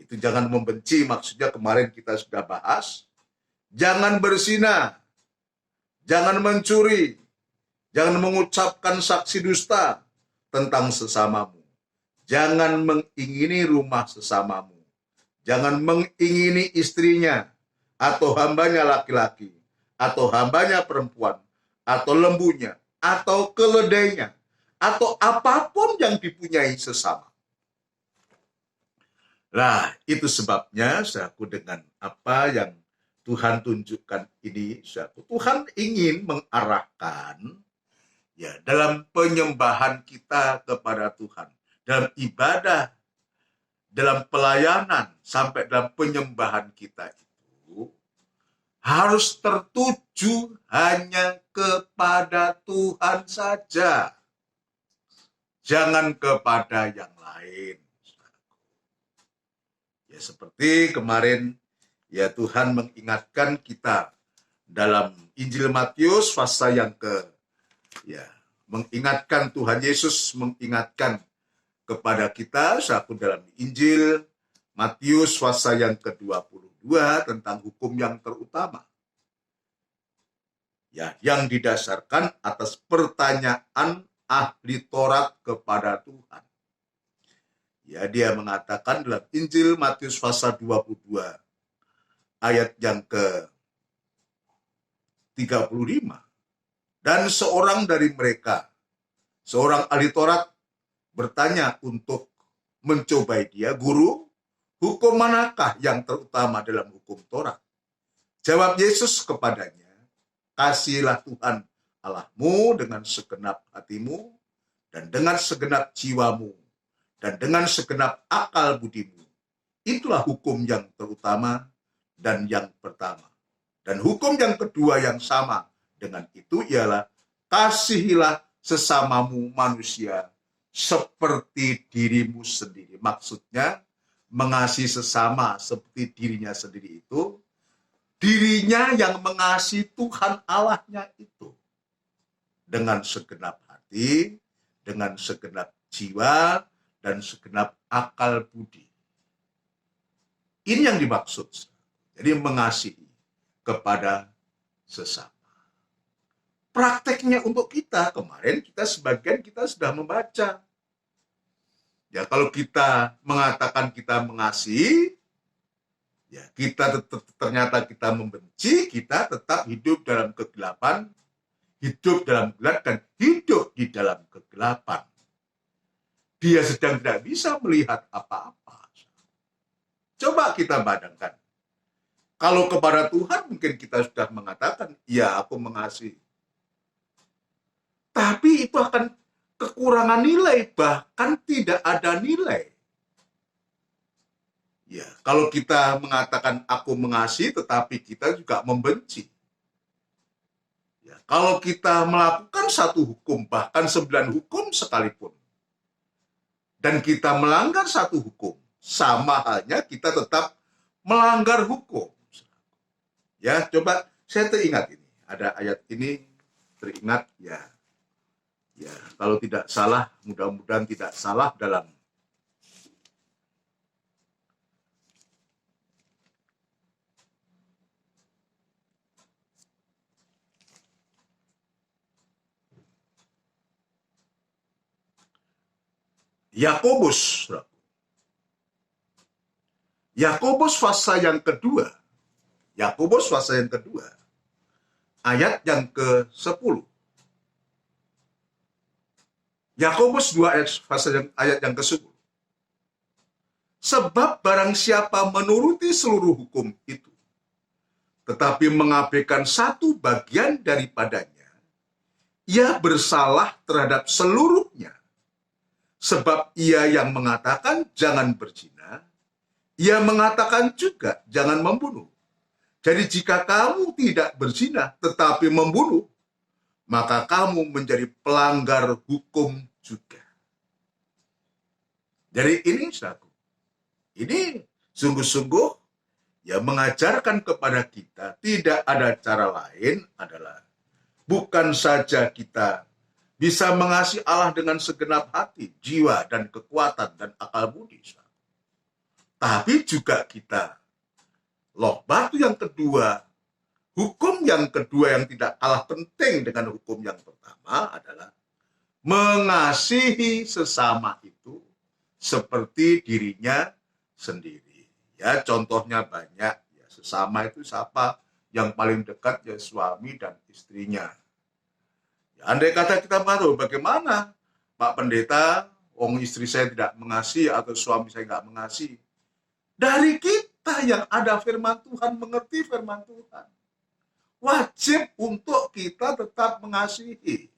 Itu jangan membenci, maksudnya kemarin kita sudah bahas. Jangan berzina. Jangan mencuri. Jangan mengucapkan saksi dusta tentang sesamamu. Jangan mengingini rumah sesamamu. Jangan mengingini istrinya, atau hambanya laki-laki, atau hambanya perempuan, atau lembunya, atau keledainya, atau apapun yang dipunyai sesama. Nah, itu sebabnya, saudaraku, dengan apa yang Tuhan tunjukkan ini, saudaraku, Tuhan ingin mengarahkan ya dalam penyembahan kita kepada Tuhan, dalam ibadah, dalam pelayanan, sampai dalam penyembahan kita itu harus tertuju hanya kepada Tuhan saja. Jangan kepada yang lain. Ya, seperti kemarin ya Tuhan mengingatkan kita dalam Injil Matius pasal yang mengingatkan, Tuhan Yesus mengingatkan kepada kita satu dalam Injil Matius pasal yang ke-22 tentang hukum yang terutama. Ya, yang didasarkan atas pertanyaan ahli Taurat kepada Tuhan. Ya, dia mengatakan dalam Injil Matius pasal 22 ayat yang ke-35. Dan seorang dari mereka, seorang ahli Taurat, bertanya untuk mencobai dia, "Guru, hukum manakah yang terutama dalam hukum Taurat?" Jawab Yesus kepadanya, "Kasihilah Tuhan Allahmu dengan segenap hatimu dan dengan segenap jiwamu dan dengan segenap akal budimu. Itulah hukum yang terutama dan yang pertama. Dan hukum yang kedua yang sama dengan itu ialah kasihilah sesamamu manusia seperti dirimu sendiri. Maksudnya mengasihi sesama seperti dirinya sendiri itu, dirinya yang mengasihi Tuhan Allahnya itu dengan segenap hati, dengan segenap jiwa, dan segenap akal budi. Ini yang dimaksud. Jadi mengasihi kepada sesama. Prakteknya untuk kita, kemarin sebagian kita sudah membaca. Ya, kalau kita mengatakan kita mengasihi, ya kita ternyata kita membenci, kita tetap hidup dalam kegelapan, hidup dalam gelap, dan hidup di dalam kegelapan. Dia sedang tidak bisa melihat apa-apa. Coba kita bayangkan. Kalau kepada Tuhan mungkin kita sudah mengatakan, ya aku mengasihi. Tapi itu akan kekurangan nilai, bahkan tidak ada nilai. Ya, kalau kita mengatakan aku mengasihi, tetapi kita juga membenci. Ya, kalau kita melakukan satu hukum, bahkan 9 hukum sekalipun, dan kita melanggar satu hukum, sama halnya kita tetap melanggar hukum. Ya, coba saya teringat ini, ada ayat ini teringat ya. Ya, kalau tidak salah, mudah-mudahan tidak salah dalam Yakobus. Yakobus pasal yang kedua. Yakobus pasal yang kedua. Ayat yang ke-10. Yakobus 2 ayat yang ke-10. Sebab barang siapa menuruti seluruh hukum itu, tetapi mengabaikan satu bagian daripadanya, ia bersalah terhadap seluruhnya. Sebab ia yang mengatakan jangan berzina, ia mengatakan juga jangan membunuh. Jadi jika kamu tidak berzina tetapi membunuh, maka kamu menjadi pelanggar hukum juga. Jadi ini sungguh-sungguh ya mengajarkan kepada kita tidak ada cara lain adalah bukan saja kita bisa mengasihi Allah dengan segenap hati, jiwa, dan kekuatan, dan akal budi. Tapi juga kita, batu yang kedua, hukum yang kedua yang tidak kalah penting dengan hukum yang pertama adalah mengasihi sesama itu seperti dirinya sendiri. Ya, contohnya banyak. Ya, sesama itu siapa? Yang paling dekat ya suami dan istrinya. Andai kata kita baru, bagaimana Pak Pendeta, istri saya tidak mengasihi atau suami saya tidak mengasihi. Dari kita yang ada firman Tuhan, mengerti firman Tuhan. Wajib untuk kita tetap mengasihi.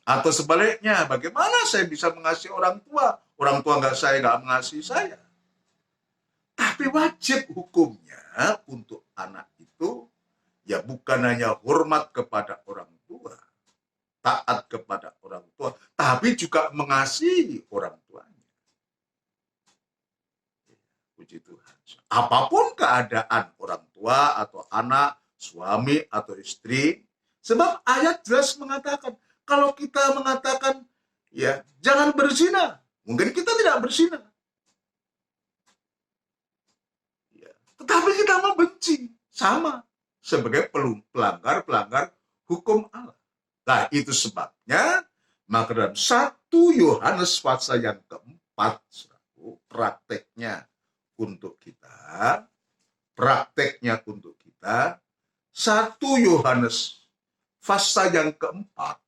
Atau sebaliknya, bagaimana saya bisa mengasihi orang tua? Orang tua saya nggak mengasihi saya. Tapi wajib hukumnya untuk anak itu, ya bukan hanya hormat kepada orang tua, taat kepada orang tua, tapi juga mengasihi orang tuanya. Puji Tuhan. Apapun keadaan orang tua atau anak, suami atau istri, sebab ayat jelas mengatakan, kalau kita mengatakan, ya jangan berzina, mungkin kita tidak berzina. Ya, tetapi kita membenci, sama. Sebagai pelanggar hukum Allah. Nah, itu sebabnya maka dalam 1 Yohanes pasal yang keempat, prakteknya untuk kita, 1 Yohanes pasal yang keempat,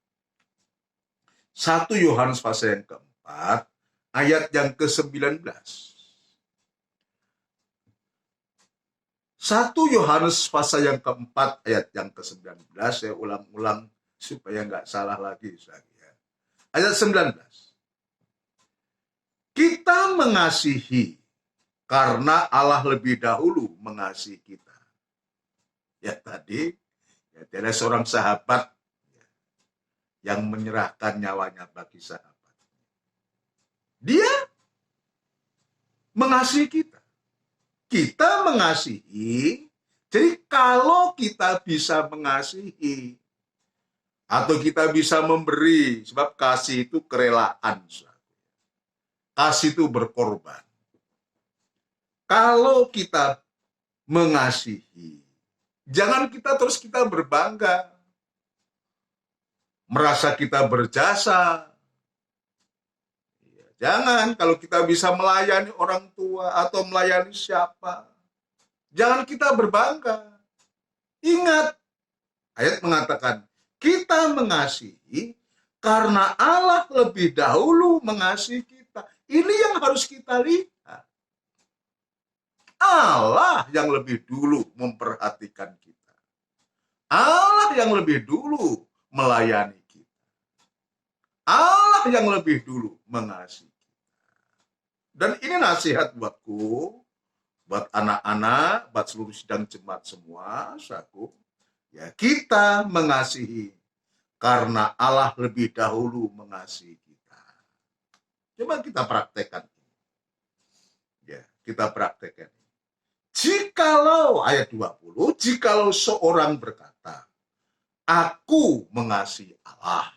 1 Yohanes pasal yang keempat, ayat yang ke-19. 1 Yohanes pasal yang keempat ayat yang ke-19, saya ulang-ulang supaya nggak salah lagi. Ayat 19. Kita mengasihi karena Allah lebih dahulu mengasihi kita. Ya tadi, ya, ada seorang sahabat yang menyerahkan nyawanya bagi sahabat. Dia mengasihi kita. Kita mengasihi. Jadi kalau kita bisa mengasihi atau kita bisa memberi, sebab kasih itu kerelaan. Kasih itu berkorban. Kalau kita mengasihi, jangan kita terus berbangga, merasa kita berjasa. Jangan, kalau kita bisa melayani orang tua atau melayani siapa, jangan kita berbangga. Ingat, ayat mengatakan, kita mengasihi karena Allah lebih dahulu mengasihi kita. Ini yang harus kita lihat. Allah yang lebih dulu memperhatikan kita. Allah yang lebih dulu melayani kita. Allah yang lebih dulu mengasihi kita. Dan ini nasihat buatku, buat anak-anak, buat seluruh sidang jemaat semua, saku. Ya, kita mengasihi karena Allah lebih dahulu mengasihi kita. Coba kita praktekkan. Ya, kita praktekkan. Jikalau, ayat 20, jikalau seorang berkata, aku mengasihi Allah.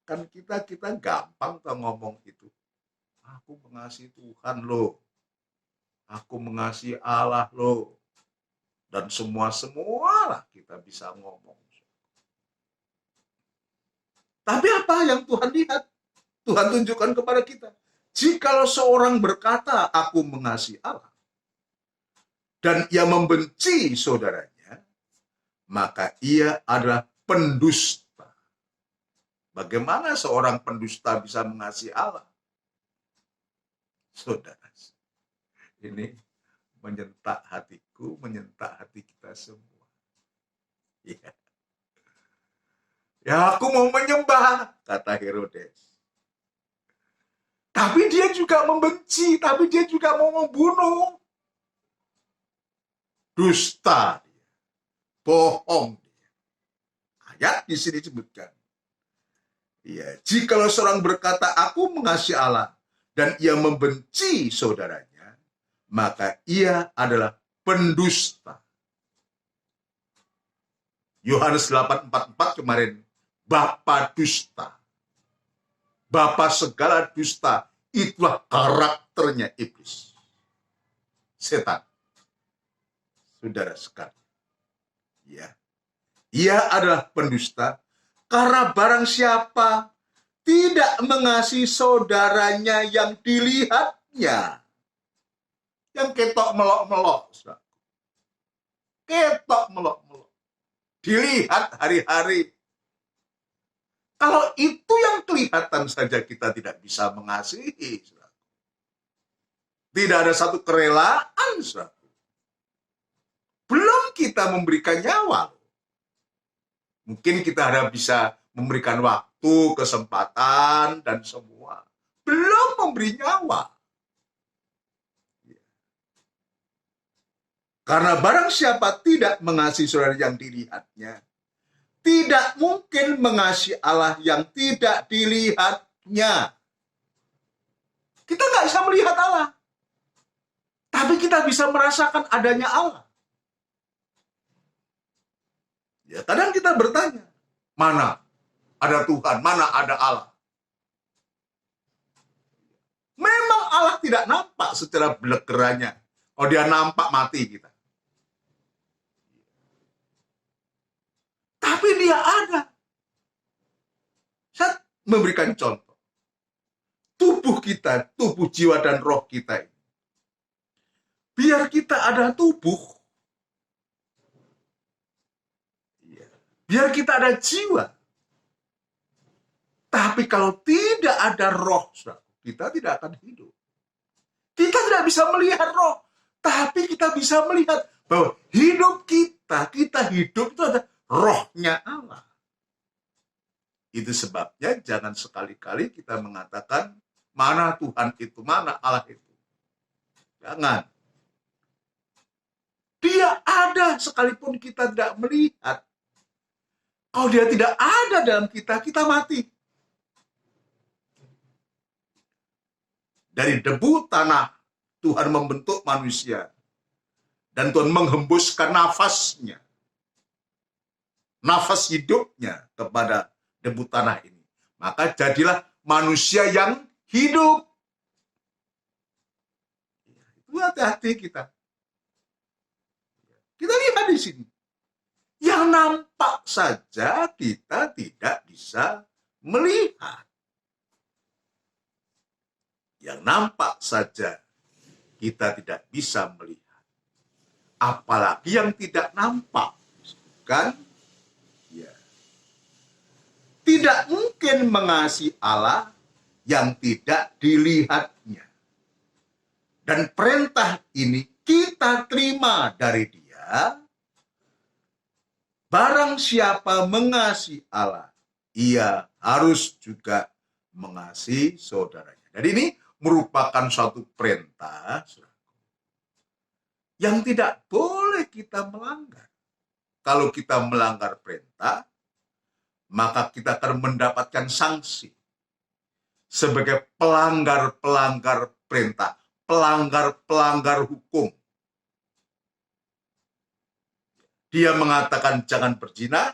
Kan kita gampang tuh ngomong itu. Aku mengasihi Tuhan loh. Aku mengasihi Allah loh. Dan semua-semualah kita bisa ngomong. Tapi apa yang Tuhan lihat? Tuhan tunjukkan kepada kita. Jikalau seorang berkata, aku mengasihi Allah, dan ia membenci saudaranya, maka ia adalah pendusta. Bagaimana seorang pendusta bisa mengasihi Allah? Saudara, ini menyentak hatiku, menyentak hati kita semua. Ya, ya aku mau menyembah, kata Herodes. Tapi dia juga membenci, tapi dia juga mau membunuh. Dusta dia, bohong dia. Ayat di sini disebutkan. Ya, jikalau seorang berkata, aku mengasihi Allah, dan ia membenci saudaranya, maka ia adalah pendusta. Yohanes 8:44 kemarin, bapa dusta. Bapa segala dusta, itulah karakternya iblis. Setan. Saudara sekalian. Ya. Ia adalah pendusta karena barang siapa tidak mengasihi saudaranya yang dilihatnya. Yang ketok melok-melok. Ketok melok-melok. Dilihat hari-hari. Kalau itu yang kelihatan saja kita tidak bisa mengasihi. Tidak ada satu kerelaan. Belum kita memberikan nyawa. Mungkin kita ada bisa memberikan waktu, kesempatan, dan semua. Belum memberi nyawa. Karena barang siapa tidak mengasihi saudara yang dilihatnya, tidak mungkin mengasihi Allah yang tidak dilihatnya. Kita nggak bisa melihat Allah. Tapi kita bisa merasakan adanya Allah. Ya, kadang kita bertanya, mana ada Tuhan, mana ada Allah? Memang Allah tidak nampak secara blegerannya. Kalau dia nampak, mati kita. Tapi dia ada. Saya memberikan contoh. Tubuh kita, tubuh jiwa dan roh kita ini. Biar kita ada tubuh, biar kita ada jiwa. Tapi kalau tidak ada roh, kita tidak akan hidup. Kita tidak bisa melihat roh, tapi kita bisa melihat bahwa hidup kita hidup itu ada rohnya Allah. Itu sebabnya jangan sekali-kali kita mengatakan mana Tuhan itu, mana Allah itu. Jangan. Dia ada sekalipun kita tidak melihat. Kalau dia tidak ada dalam kita, kita mati. Dari debu tanah, Tuhan membentuk manusia. Dan Tuhan menghembuskan nafasnya. Nafas hidupnya kepada debu tanah ini. Maka jadilah manusia yang hidup. Itu hati-hati kita. Kita lihat di sini. Yang nampak saja kita tidak bisa melihat. Yang nampak saja kita tidak bisa melihat. Apalagi yang tidak nampak. Kan? Ya. Tidak mungkin mengasihi Allah yang tidak dilihatnya. Dan perintah ini kita terima dari Dia. Barang siapa mengasihi Allah, ia harus juga mengasihi saudaranya. Jadi ini merupakan suatu perintah yang tidak boleh kita melanggar. Kalau kita melanggar perintah, maka kita akan mendapatkan sanksi sebagai pelanggar-pelanggar perintah, pelanggar-pelanggar hukum. Dia mengatakan jangan berzina,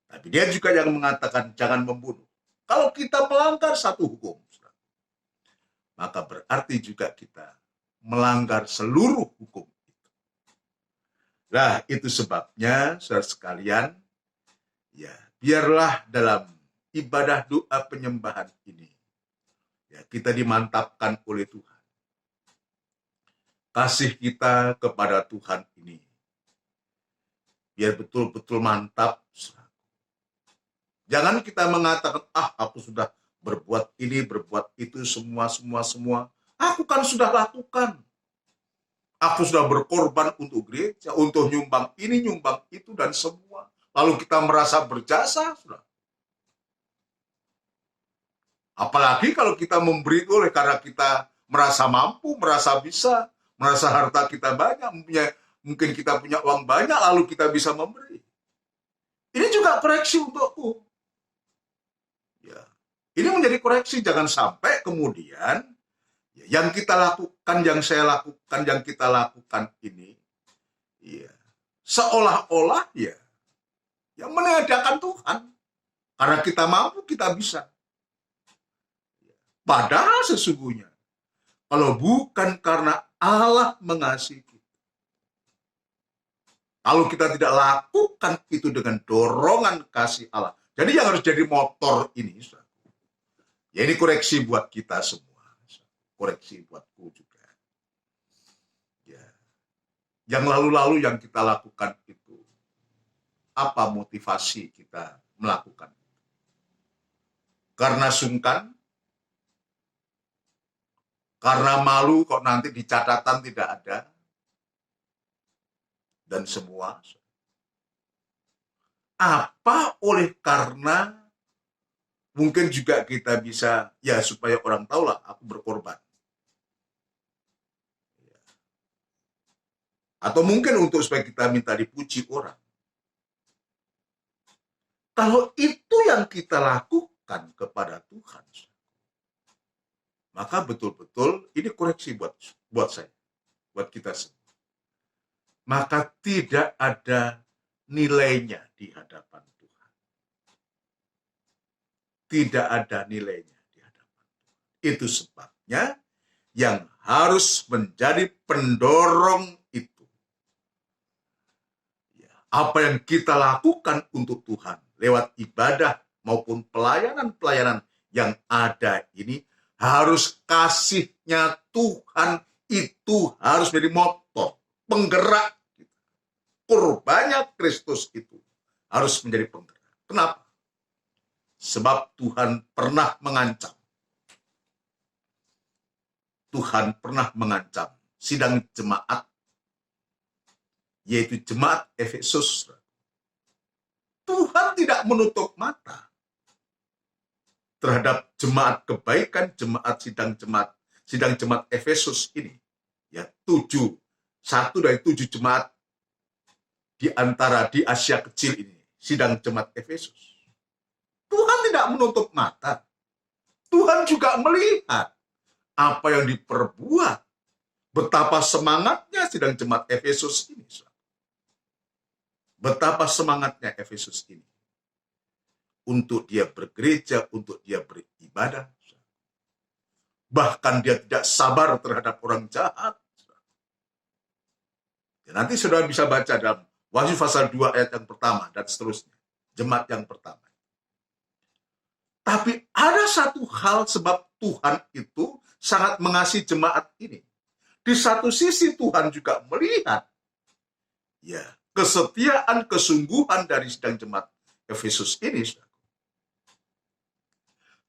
tapi dia juga yang mengatakan jangan membunuh. Kalau kita melanggar satu hukum, maka berarti juga kita melanggar seluruh hukum itu. Nah, itu sebabnya, saudara sekalian, ya, biarlah dalam ibadah doa penyembahan ini, ya, kita dimantapkan oleh Tuhan. Kasih kita kepada Tuhan ini, biar betul-betul mantap. Jangan kita mengatakan, aku sudah berbuat ini, berbuat itu, semua. Aku kan sudah lakukan. Aku sudah berkorban untuk gereja, untuk nyumbang ini, nyumbang itu, dan semua. Lalu kita merasa berjasa, sudah. Apalagi kalau kita memberi oleh karena kita merasa mampu, merasa bisa, merasa harta kita banyak, mungkin kita punya uang banyak, lalu kita bisa memberi. Ini juga koreksi untukku. Ya. Ini menjadi koreksi, jangan sampai kemudian yang kita lakukan, yang saya lakukan, yang kita lakukan ini, ya, seolah-olah ya meniadakan Tuhan. Karena kita mampu, kita bisa. Padahal sesungguhnya, kalau bukan karena Allah mengasihi kita, kalau kita tidak lakukan itu dengan dorongan kasih Allah, jadi yang harus jadi motor ini, ya ini koreksi buat kita semua. Koreksi buatku juga. Ya. Yang lalu-lalu yang kita lakukan itu, apa motivasi kita melakukan? Karena sungkan? Karena malu kok nanti di catatan tidak ada? Dan semua? Apa oleh karena mungkin juga kita bisa, ya supaya orang tahulah aku berkorban. Atau mungkin untuk supaya kita minta dipuji orang. Kalau itu yang kita lakukan kepada Tuhan, maka betul-betul ini koreksi buat saya, buat kita semua. Maka tidak ada nilainya di hadapan Tuhan. Tidak ada nilainya di hadapan Tuhan. Itu sebabnya yang harus menjadi pendorong itu. Apa yang kita lakukan untuk Tuhan lewat ibadah maupun pelayanan-pelayanan yang ada ini, harus kasihnya Tuhan itu harus menjadi motor, penggerak. Kurbannya Kristus itu harus menjadi penggerak. Kenapa? Sebab Tuhan pernah mengancam. Tuhan pernah mengancam sidang jemaat, yaitu jemaat Efesus. Tuhan tidak menutup mata. terhadap jemaat kebaikan, sidang jemaat Efesus ini. Ya, satu dari 7 jemaat di antara di Asia kecil ini, sidang jemaat Efesus. Tuhan tidak menutup mata. Tuhan juga melihat apa yang diperbuat, betapa semangatnya sidang jemaat Efesus ini. Betapa semangatnya Efesus ini untuk dia bergereja, untuk dia beribadah. Bahkan dia tidak sabar terhadap orang jahat. Ya, nanti saudara bisa baca dalam Wahyu pasal 2 ayat yang pertama dan seterusnya. Jemaat yang pertama. Tapi ada satu hal sebab Tuhan itu sangat mengasihi jemaat ini. Di satu sisi Tuhan juga melihat ya kesetiaan, kesungguhan dari sidang jemaat Efesus ini.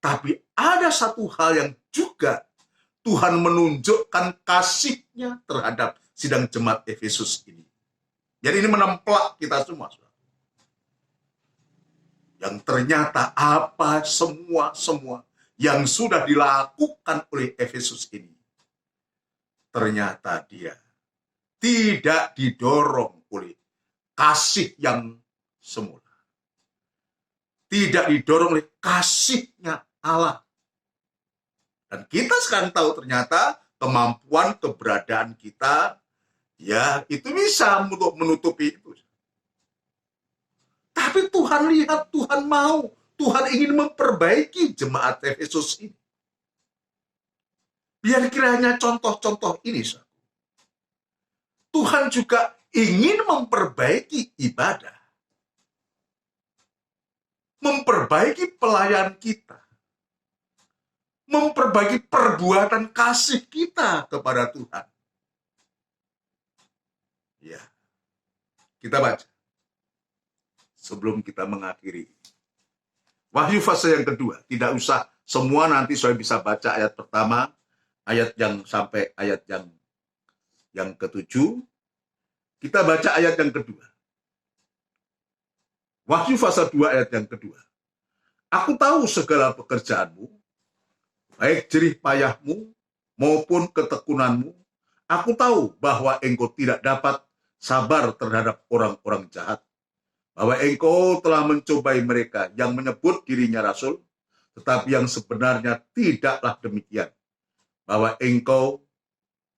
Tapi ada satu hal yang juga Tuhan menunjukkan kasih-Nya terhadap sidang jemaat Efesus ini. Jadi ini menemplak kita semua. Yang ternyata apa semua yang sudah dilakukan oleh Efesus ini, ternyata dia tidak didorong oleh kasih yang semula. Tidak didorong oleh kasih-Nya Allah. Dan kita sekarang tahu ternyata kemampuan keberadaan kita, ya itu bisa untuk menutupi itu. Tapi Tuhan lihat, Tuhan mau, Tuhan ingin memperbaiki jemaat Efesus ini. Biar kiranya contoh-contoh ini, Tuhan juga ingin memperbaiki ibadah. Memperbaiki pelayan kita. Memperbaiki perbuatan kasih kita kepada Tuhan. Ya, kita baca. Sebelum kita mengakhiri. Wahyu fase yang kedua. Tidak usah semua, nanti saya bisa baca ayat pertama, ayat yang sampai ayat yang ketujuh. Kita baca ayat yang kedua. Wahyu fase 2 ayat yang kedua. Aku tahu segala pekerjaanmu, baik jerih payahmu maupun ketekunanmu. Aku tahu bahwa engkau tidak dapat sabar terhadap orang-orang jahat. Bahwa engkau telah mencobai mereka yang menyebut dirinya rasul, tetapi yang sebenarnya tidaklah demikian. Bahwa engkau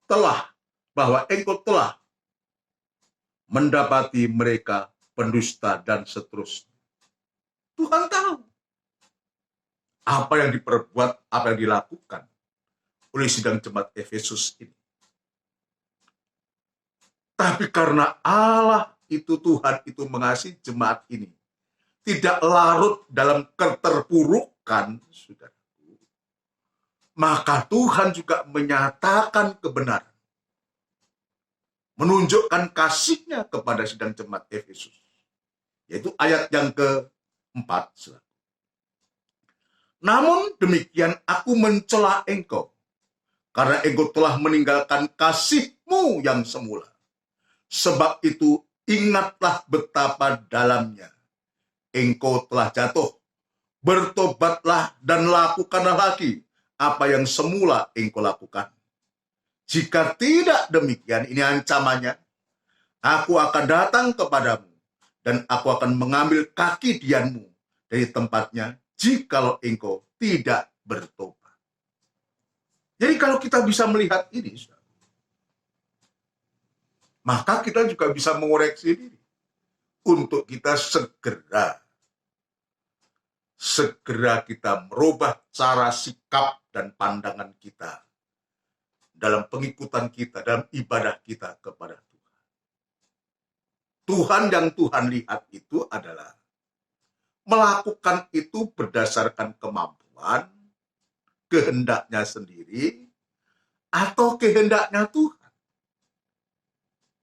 telah mendapati mereka pendusta dan seterusnya. Tuhan tahu apa yang diperbuat, apa yang dilakukan oleh sidang jemaat Efesus ini. Tapi karena Allah itu, Tuhan itu mengasihi jemaat ini, tidak larut dalam keterpurukan, saudaraku, maka Tuhan juga menyatakan kebenaran, menunjukkan kasih-Nya kepada sidang jemaat Efesus. Yaitu ayat yang keempat. Namun demikian aku mencela engkau, karena engkau telah meninggalkan kasih-Mu yang semula. Sebab itu ingatlah betapa dalamnya engkau telah jatuh. Bertobatlah dan lakukanlah lagi apa yang semula engkau lakukan. Jika tidak demikian, ini ancamannya, aku akan datang kepadamu dan aku akan mengambil kaki dianmu dari tempatnya jikalau engkau tidak bertobat. Jadi kalau kita bisa melihat ini, maka kita juga bisa mengoreksi diri untuk kita segera kita merubah cara sikap dan pandangan kita dalam pengikutan kita, dalam ibadah kita kepada Tuhan. Tuhan yang Tuhan lihat itu adalah melakukan itu berdasarkan kemampuan, kehendaknya sendiri, atau kehendaknya Tuhan.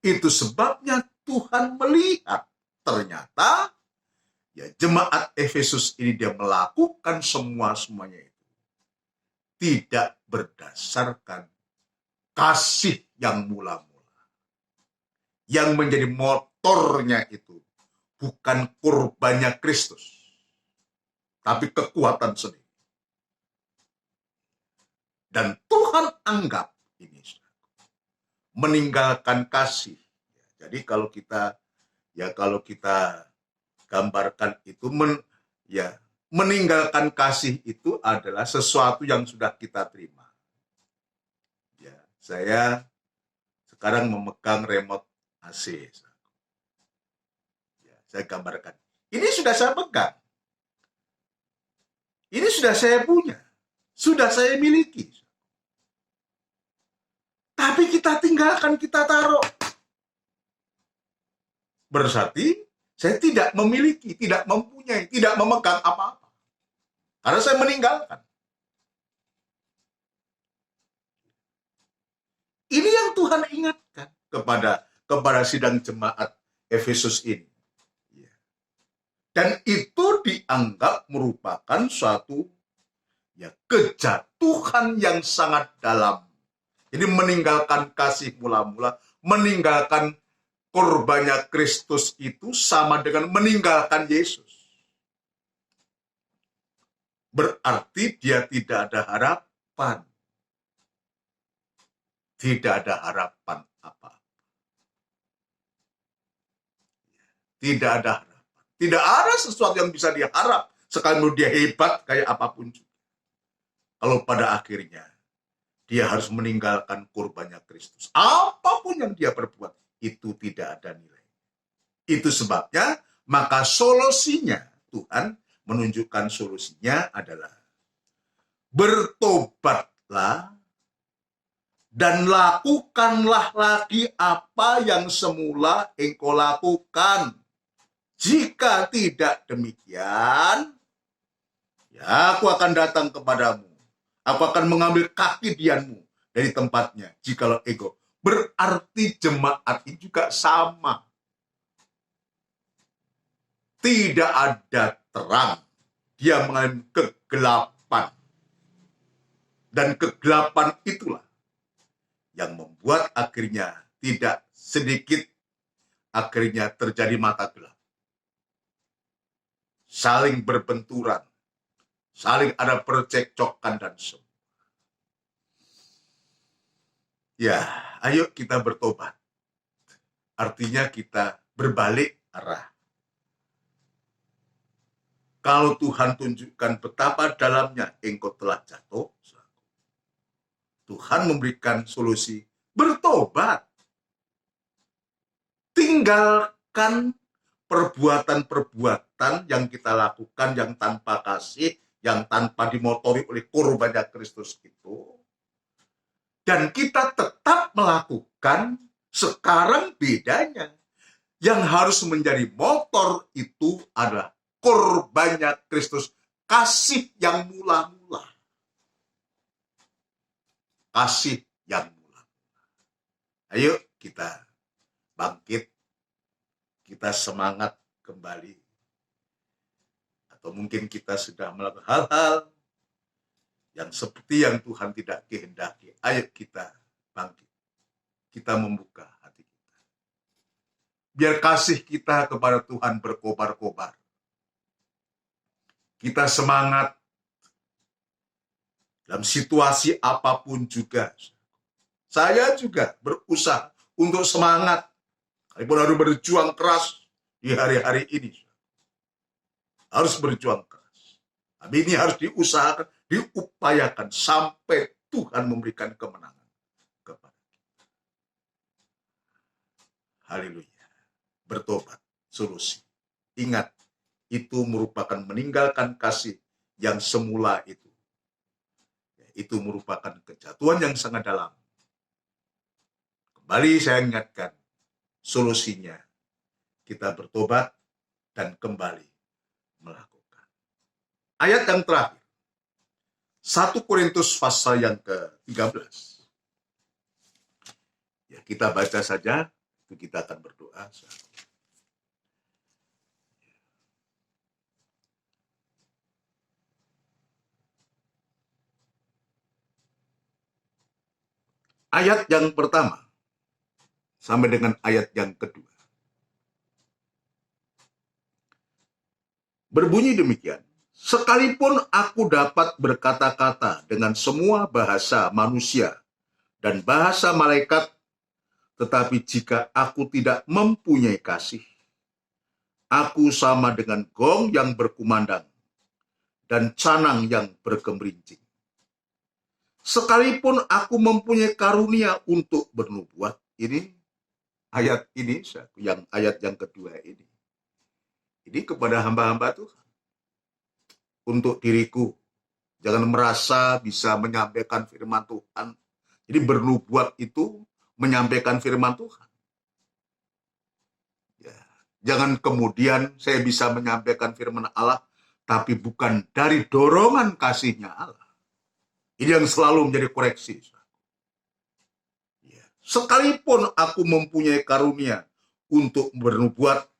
Itu sebabnya Tuhan melihat ternyata ya jemaat Efesus ini dia melakukan semuanya itu tidak berdasarkan kasih yang mula-mula. Yang menjadi motornya itu bukan kurbannya Kristus, tapi kekuatan sendiri. Dan Tuhan anggap ini meninggalkan kasih. Jadi kalau kita gambarkan itu meninggalkan kasih itu adalah sesuatu yang sudah kita terima. Ya, saya sekarang memegang remote AC. Ya, saya gambarkan. Ini sudah saya pegang. Ini sudah saya punya. Sudah saya miliki. Tapi kita tinggalkan, kita taruh. Berarti saya tidak memiliki, tidak mempunyai, tidak memegang apa-apa. Karena saya meninggalkan. Ini yang Tuhan ingatkan kepada sidang jemaat Efesus ini. Dan itu dianggap merupakan suatu kejatuhan yang sangat dalam. Jadi meninggalkan kasih mula-mula, meninggalkan korbannya Kristus itu sama dengan meninggalkan Yesus. Berarti dia tidak ada harapan. Tidak ada harapan apa. Tidak ada harapan. Tidak ada sesuatu yang bisa dia harap. Sekalipun dia hebat kayak apapun juga. Kalau pada akhirnya dia harus meninggalkan kurbannya Kristus. Apapun yang dia perbuat, itu tidak ada nilai. Itu sebabnya, maka solusinya, Tuhan menunjukkan solusinya adalah bertobatlah dan lakukanlah lagi apa yang semula engkau lakukan. Jika tidak demikian, ya aku akan datang kepadamu. Aku akan mengambil kaki dianmu dari tempatnya. Jikalau ego. Berarti jemaat ini juga sama. Tidak ada terang. Dia mengalami kegelapan. Dan kegelapan itulah yang membuat akhirnya tidak sedikit akhirnya terjadi mata gelap. Saling berbenturan, saling ada percekcokan dan semua. Ya, ayo kita bertobat. Artinya kita berbalik arah. Kalau Tuhan tunjukkan betapa dalamnya engkau telah jatuh, Tuhan memberikan solusi, bertobat. Tinggalkan perbuatan-perbuatan yang kita lakukan yang tanpa kasih, yang tanpa dimotori oleh korbannya Kristus itu. Dan kita tetap melakukan, sekarang bedanya. Yang harus menjadi motor itu adalah korbannya Kristus. Kasih yang mula-mula. Kasih yang mula-mula. Ayo kita bangkit. Kita semangat kembali. Atau mungkin kita sudah melakukan hal-hal yang seperti yang Tuhan tidak kehendaki. Ayo kita bangkit. Kita membuka hati kita. Biar kasih kita kepada Tuhan berkobar-kobar. Kita semangat dalam situasi apapun juga. Saya juga berusaha untuk semangat. Walaupun harus berjuang keras di hari-hari ini. Harus berjuang keras. Tapi ini harus diusahakan, diupayakan sampai Tuhan memberikan kemenangan kepada kita. Haleluya. Bertobat, solusi. Ingat, itu merupakan meninggalkan kasih yang semula itu. Itu merupakan kejatuhan yang sangat dalam. Kembali saya ingatkan, solusinya kita bertobat dan kembali melakukan. Ayat yang terakhir, 1 Korintus pasal yang ke-13. Ya, kita baca saja, itu kita akan berdoa. Ayat yang pertama sampai dengan ayat yang kedua. Berbunyi demikian, Sekalipun aku dapat berkata-kata dengan semua bahasa manusia dan bahasa malaikat, tetapi jika aku tidak mempunyai kasih, aku sama dengan gong yang berkumandang dan canang yang bergemerincing. Sekalipun aku mempunyai karunia untuk bernubuat, ini ayat ini, yang ayat yang kedua ini kepada hamba-hamba Tuhan. Untuk diriku, jangan merasa bisa menyampaikan firman Tuhan. Jadi bernubuat itu menyampaikan firman Tuhan. Ya. Jangan kemudian saya bisa menyampaikan firman Allah, tapi bukan dari dorongan kasihnya Allah. Ini yang selalu menjadi koreksi. Ya. Sekalipun aku mempunyai karunia untuk bernubuat,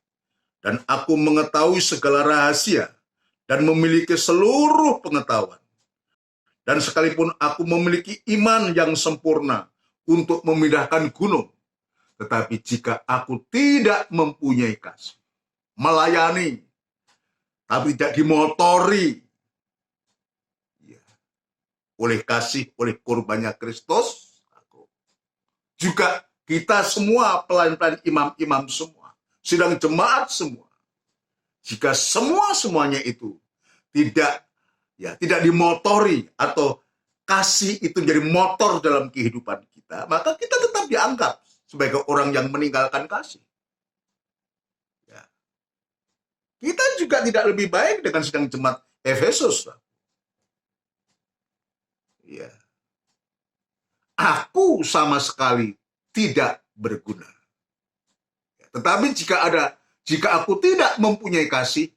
dan aku mengetahui segala rahasia, dan memiliki seluruh pengetahuan, dan sekalipun aku memiliki iman yang sempurna untuk memindahkan gunung, tetapi jika aku tidak mempunyai kasih, melayani, tapi tidak dimotori ya, oleh kasih, oleh korbannya Kristus, juga kita semua pelayan-pelayan imam-imam semua, sidang jemaat semua, jika semuanya itu tidak dimotori atau kasih itu menjadi motor dalam kehidupan kita, maka kita tetap dianggap sebagai orang yang meninggalkan kasih. Ya. Kita juga tidak lebih baik dengan sidang jemaat Efesus. Ya. Aku sama sekali tidak berguna. Tetapi jika aku tidak mempunyai kasih,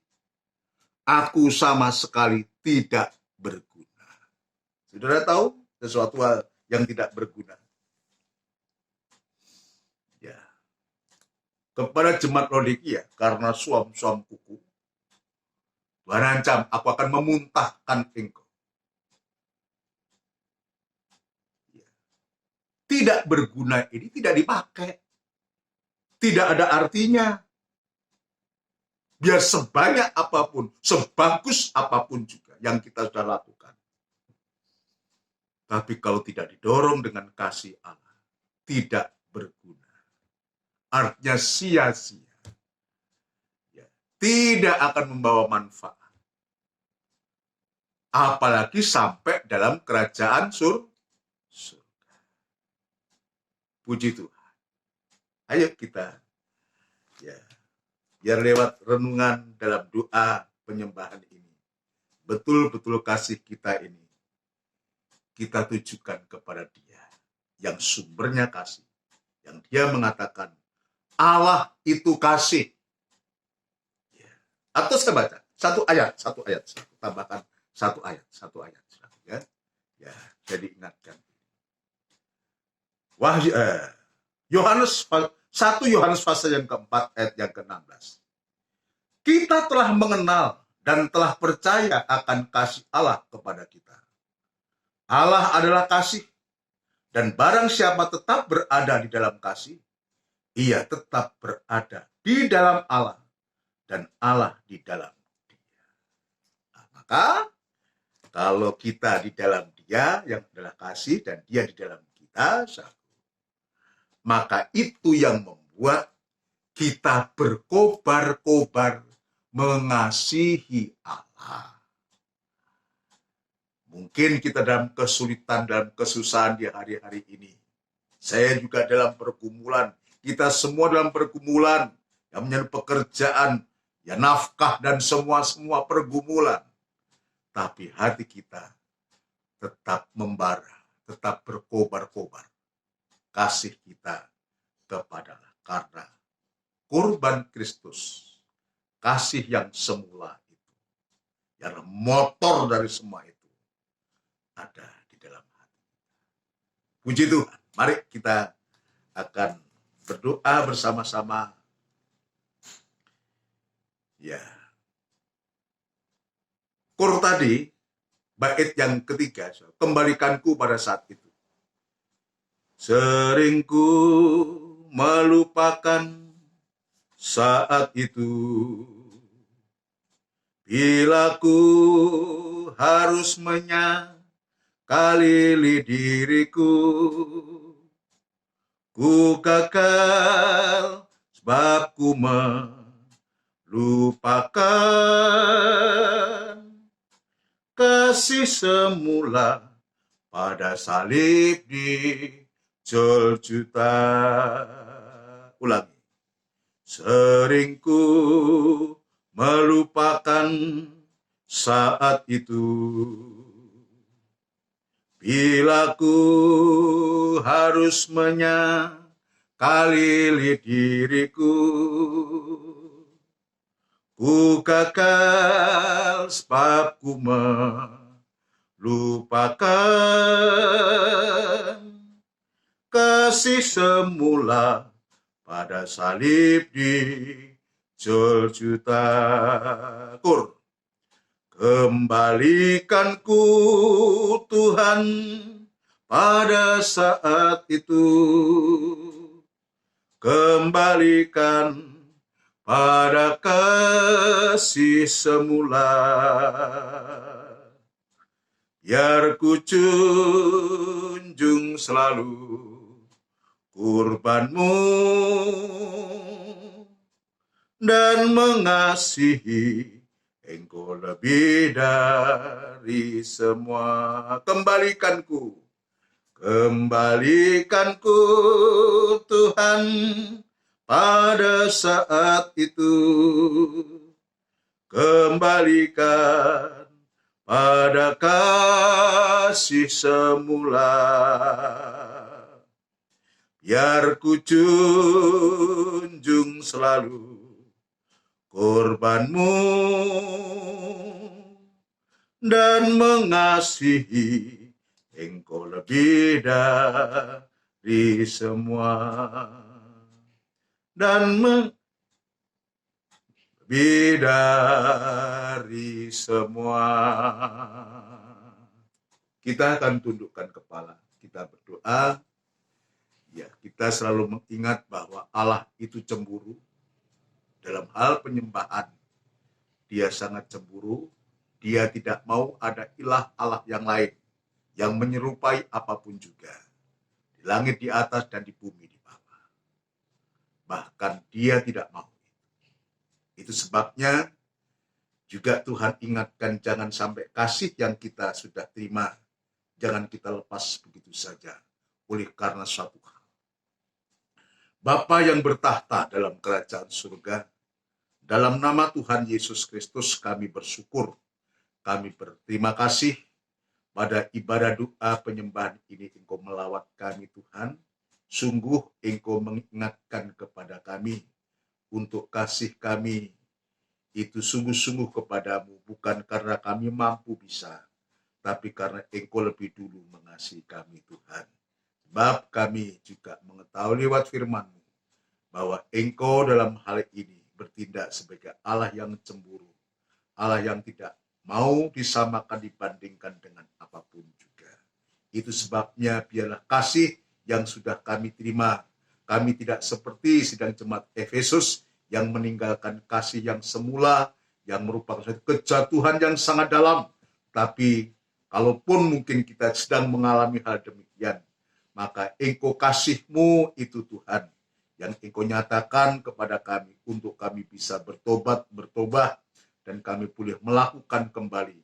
aku sama sekali tidak berguna. Saudara tahu sesuatu hal yang tidak berguna? Ya. Kepada jemaat Laodikia, karena suam-suam kuku, Tuhan ancam, aku akan memuntahkan engkau. Ya. Tidak berguna ini tidak dipakai. Tidak ada artinya. Biar sebanyak apapun, sebagus apapun juga yang kita sudah lakukan. Tapi kalau tidak didorong dengan kasih Allah, tidak berguna. Artinya sia-sia. Ya. Tidak akan membawa manfaat. Apalagi sampai dalam kerajaan surga. Puji Tuhan. Ayo kita ya, biar lewat renungan dalam doa penyembahan ini, betul-betul kasih kita ini kita tujukan kepada Dia yang sumbernya kasih, yang Dia mengatakan Allah itu kasih. Ya. Atau saya baca satu ayat, tambahkan satu ayat, ya, ya, jadi ingatkan. Yohanes 1 Yohanes pasal yang keempat ayat yang ke-16. Kita telah mengenal dan telah percaya akan kasih Allah kepada kita. Allah adalah kasih, dan barang siapa tetap berada di dalam kasih, ia tetap berada di dalam Allah, dan Allah di dalam dia. Nah, maka kalau kita di dalam Dia yang adalah kasih dan Dia di dalam kita, maka itu yang membuat kita berkobar-kobar mengasihi Allah. Mungkin kita dalam kesulitan, dalam kesusahan di hari-hari ini. Saya juga dalam pergumulan. Kita semua dalam pergumulan. Yang menyangkut pekerjaan, ya nafkah dan semua pergumulan. Tapi hati kita tetap membara, tetap berkobar-kobar. Kasih kita kepada Allah. Karena kurban Kristus, kasih yang semula itu, yang motor dari semua itu, ada di dalam hati. Puji Tuhan. Mari kita akan berdoa bersama-sama. Ya. Kur tadi, bait yang ketiga, kembalikanku pada saat itu. Seringku melupakan saat itu, Bila ku harus menyakali diriku, ku gagal sebab ku melupakan kasih semula pada salib di Golgota. Ulangi. Sering ku melupakan saat itu. Bila ku harus menyakali diriku, ku gagal sebab ku melupakan kasih semula pada salib di Golgota. Kembalikanku Tuhan pada saat itu, kembalikan pada kasih semula, biar ku junjung selalu kurbanmu dan mengasihi Engkau lebih dari semua. Kembalikanku Tuhan pada saat itu, kembalikan pada kasih semula, biar ku junjung selalu korbanmu dan mengasihi Engkau lebih dari semua, dan lebih dari semua. Kita akan tundukkan kepala, kita berdoa. Ya, kita selalu mengingat bahwa Allah itu cemburu. Dalam hal penyembahan, Dia sangat cemburu. Dia tidak mau ada ilah Allah yang lain yang menyerupai apapun juga, di langit di atas dan di bumi di bawah. Bahkan Dia tidak mau. Itu sebabnya juga Tuhan ingatkan, jangan sampai kasih yang kita sudah terima, jangan kita lepas begitu saja oleh karena suatu hal. Bapa yang bertahta dalam kerajaan surga, dalam nama Tuhan Yesus Kristus kami bersyukur, kami berterima kasih pada ibadah doa penyembahan ini. Engkau melawat kami Tuhan, sungguh Engkau mengingatkan kepada kami untuk kasih kami itu sungguh-sungguh kepadamu, bukan karena kami mampu bisa, tapi karena Engkau lebih dulu mengasihi kami Tuhan. Sebab kami juga mengetahui lewat firman-Mu bahwa Engkau dalam hal ini bertindak sebagai Allah yang cemburu, Allah yang tidak mau disamakan dibandingkan dengan apapun juga. Itu sebabnya biarlah kasih yang sudah kami terima, kami tidak seperti sidang jemaat Efesus yang meninggalkan kasih yang semula, yang merupakan suatu kejatuhan yang sangat dalam. Tapi kalaupun mungkin kita sedang mengalami hal demikian, maka Engkau kasih-Mu itu Tuhan, yang Engkau nyatakan kepada kami untuk kami bisa bertobat, dan kami boleh melakukan kembali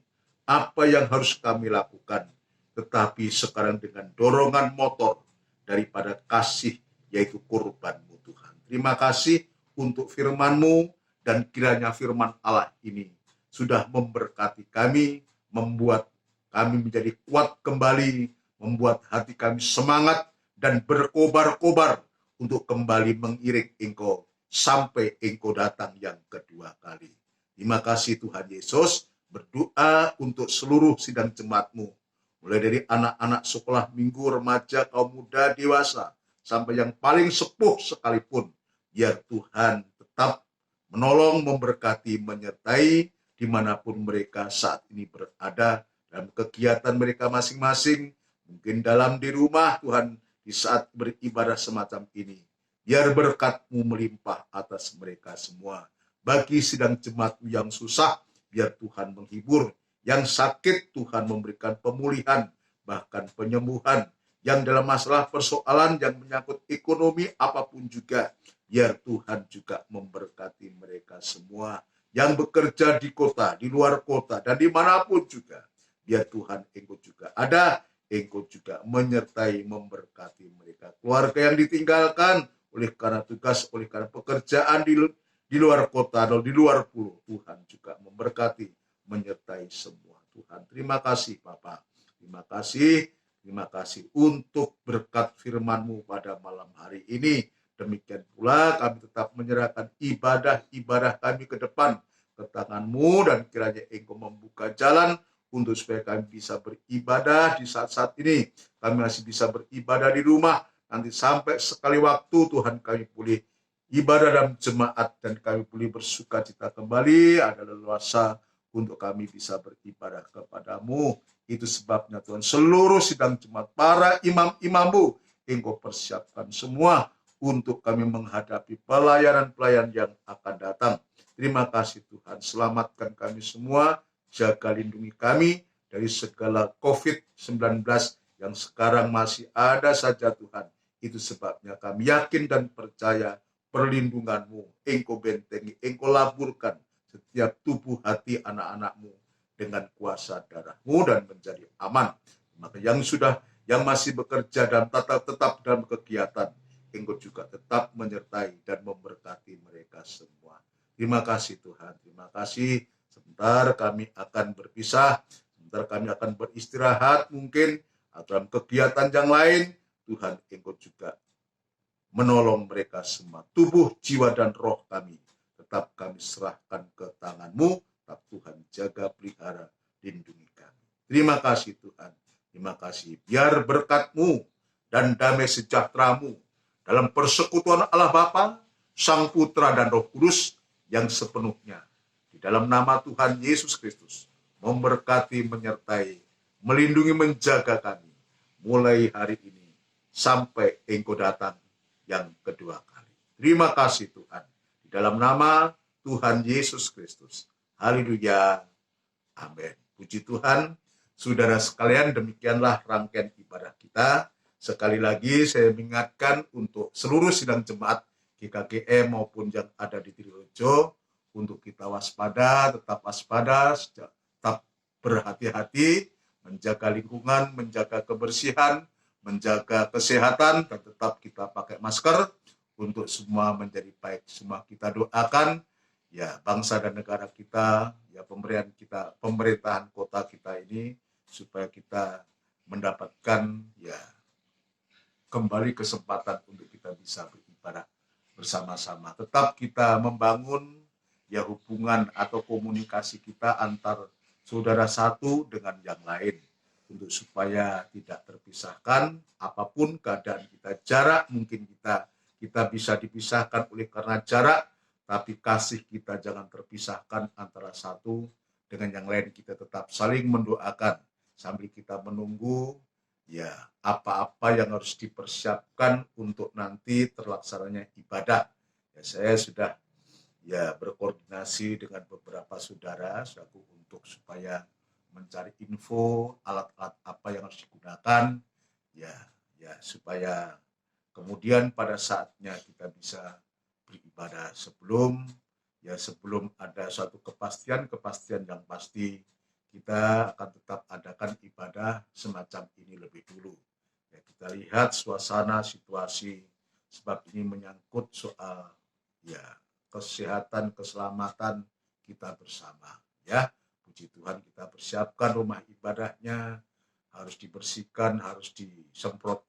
apa yang harus kami lakukan, tetapi sekarang dengan dorongan motor daripada kasih, yaitu korban-Mu Tuhan. Terima kasih untuk firman-Mu, dan kiranya firman Allah ini sudah memberkati kami, membuat kami menjadi kuat kembali, membuat hati kami semangat dan berkobar-kobar untuk kembali mengiring Engkau sampai Engkau datang yang kedua kali. Terima kasih Tuhan Yesus. Berdoa untuk seluruh sidang jemaat-Mu, mulai dari anak-anak sekolah minggu, remaja, kaum muda, dewasa, sampai yang paling sepuh sekalipun. Biar Tuhan tetap menolong, memberkati, menyertai dimanapun mereka saat ini berada, dalam kegiatan mereka masing-masing, mungkin dalam di rumah Tuhan, di saat beribadah semacam ini. Biar berkat-Mu melimpah atas mereka semua. Bagi sidang jemaat yang susah, biar Tuhan menghibur. Yang sakit Tuhan memberikan pemulihan, bahkan penyembuhan. Yang dalam masalah persoalan yang menyangkut ekonomi apapun juga, biar Tuhan juga memberkati mereka semua. Yang bekerja di kota, di luar kota, dan dimanapun juga, biar Tuhan Engkau juga ada, Engkau juga menyertai, memberkati mereka. Keluarga yang ditinggalkan oleh karena tugas, oleh karena pekerjaan di luar kota atau di luar pulau, Tuhan juga memberkati, menyertai semua. Tuhan, terima kasih Bapak. Terima kasih untuk berkat firman-Mu pada malam hari ini. Demikian pula kami tetap menyerahkan ibadah-ibadah kami ke depan ke tangan-Mu, dan kiranya Engkau membuka jalan untuk supaya kami bisa beribadah di saat-saat ini. Kami masih bisa beribadah di rumah. Nanti sampai sekali waktu Tuhan kami pulih ibadah dalam jemaat dan kami pulih bersuka cita kembali, ada leluasa untuk kami bisa beribadah kepadamu. Itu sebabnya Tuhan, seluruh sidang jemaat, para imam-imam-Mu, Engkau persiapkan semua untuk kami menghadapi pelayanan-pelayanan yang akan datang. Terima kasih Tuhan, selamatkan kami semua, jaga lindungi kami dari segala COVID-19 yang sekarang masih ada saja Tuhan. Itu sebabnya kami yakin dan percaya perlindungan-Mu, Engkau bentengi, Engkau laburkan setiap tubuh hati anak-anak-Mu dengan kuasa darah-Mu dan menjadi aman. Maka yang masih bekerja dan tetap dalam kegiatan, Engkau juga tetap menyertai dan memberkati mereka semua. Terima kasih Tuhan, terima kasih. Sebentar kami akan berpisah, sebentar kami akan beristirahat mungkin, atau dalam kegiatan yang lain. Tuhan, Engkau juga menolong mereka semua. Tubuh, jiwa, dan roh kami tetap kami serahkan ke tangan-Mu. Tetap Tuhan jaga, pelihara, lindungi kami. Terima kasih Tuhan. Terima kasih. Biar berkat-Mu dan damai sejahtera-Mu dalam persekutuan Allah Bapa, Sang Putra, dan Roh Kudus yang sepenuhnya di dalam nama Tuhan Yesus Kristus memberkati, menyertai, melindungi, menjaga kami mulai hari ini sampai Engkau datang yang kedua kali. Terima kasih Tuhan. Di dalam nama Tuhan Yesus Kristus. Haleluya. Amin. Puji Tuhan. Saudara sekalian, demikianlah rangkaian ibadah kita. Sekali lagi saya mengingatkan untuk seluruh sidang jemaat GKGM maupun yang ada di Trilojo, untuk kita waspada, tetap berhati-hati, menjaga lingkungan, menjaga kebersihan, menjaga kesehatan, dan tetap kita pakai masker untuk semua menjadi baik. Semua kita doakan ya bangsa dan negara kita, ya pemerintahan kota kita ini, supaya kita mendapatkan ya kembali kesempatan untuk kita bisa beribadah bersama-sama. Tetap kita membangun ya hubungan atau komunikasi kita antar saudara satu dengan yang lain, untuk supaya tidak terpisahkan apapun keadaan kita. Jarak mungkin kita bisa dipisahkan oleh karena jarak, tapi kasih kita jangan terpisahkan antara satu dengan yang lain. Kita tetap saling mendoakan sambil kita menunggu ya apa-apa yang harus dipersiapkan untuk nanti terlaksananya ibadah. Ya, saya sudah ya berkoordinasi dengan beberapa saudara untuk supaya mencari info alat-alat apa yang harus digunakan ya supaya kemudian pada saatnya kita bisa beribadah sebelum ada suatu kepastian yang pasti, kita akan tetap adakan ibadah semacam ini lebih dulu. Ya, kita lihat suasana situasi, sebab ini menyangkut soal ya kesehatan, keselamatan kita bersama. Ya, puji Tuhan, kita persiapkan rumah ibadahnya, harus dibersihkan, harus disemprot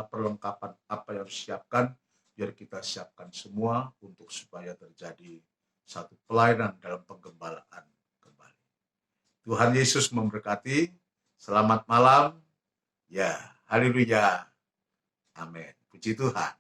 perlengkapan apa yang harus disiapkan, biar kita siapkan semua untuk supaya terjadi satu pelayanan dalam penggembalaan kembali. Tuhan Yesus memberkati. Selamat malam. Ya, haleluya. Amin. Puji Tuhan.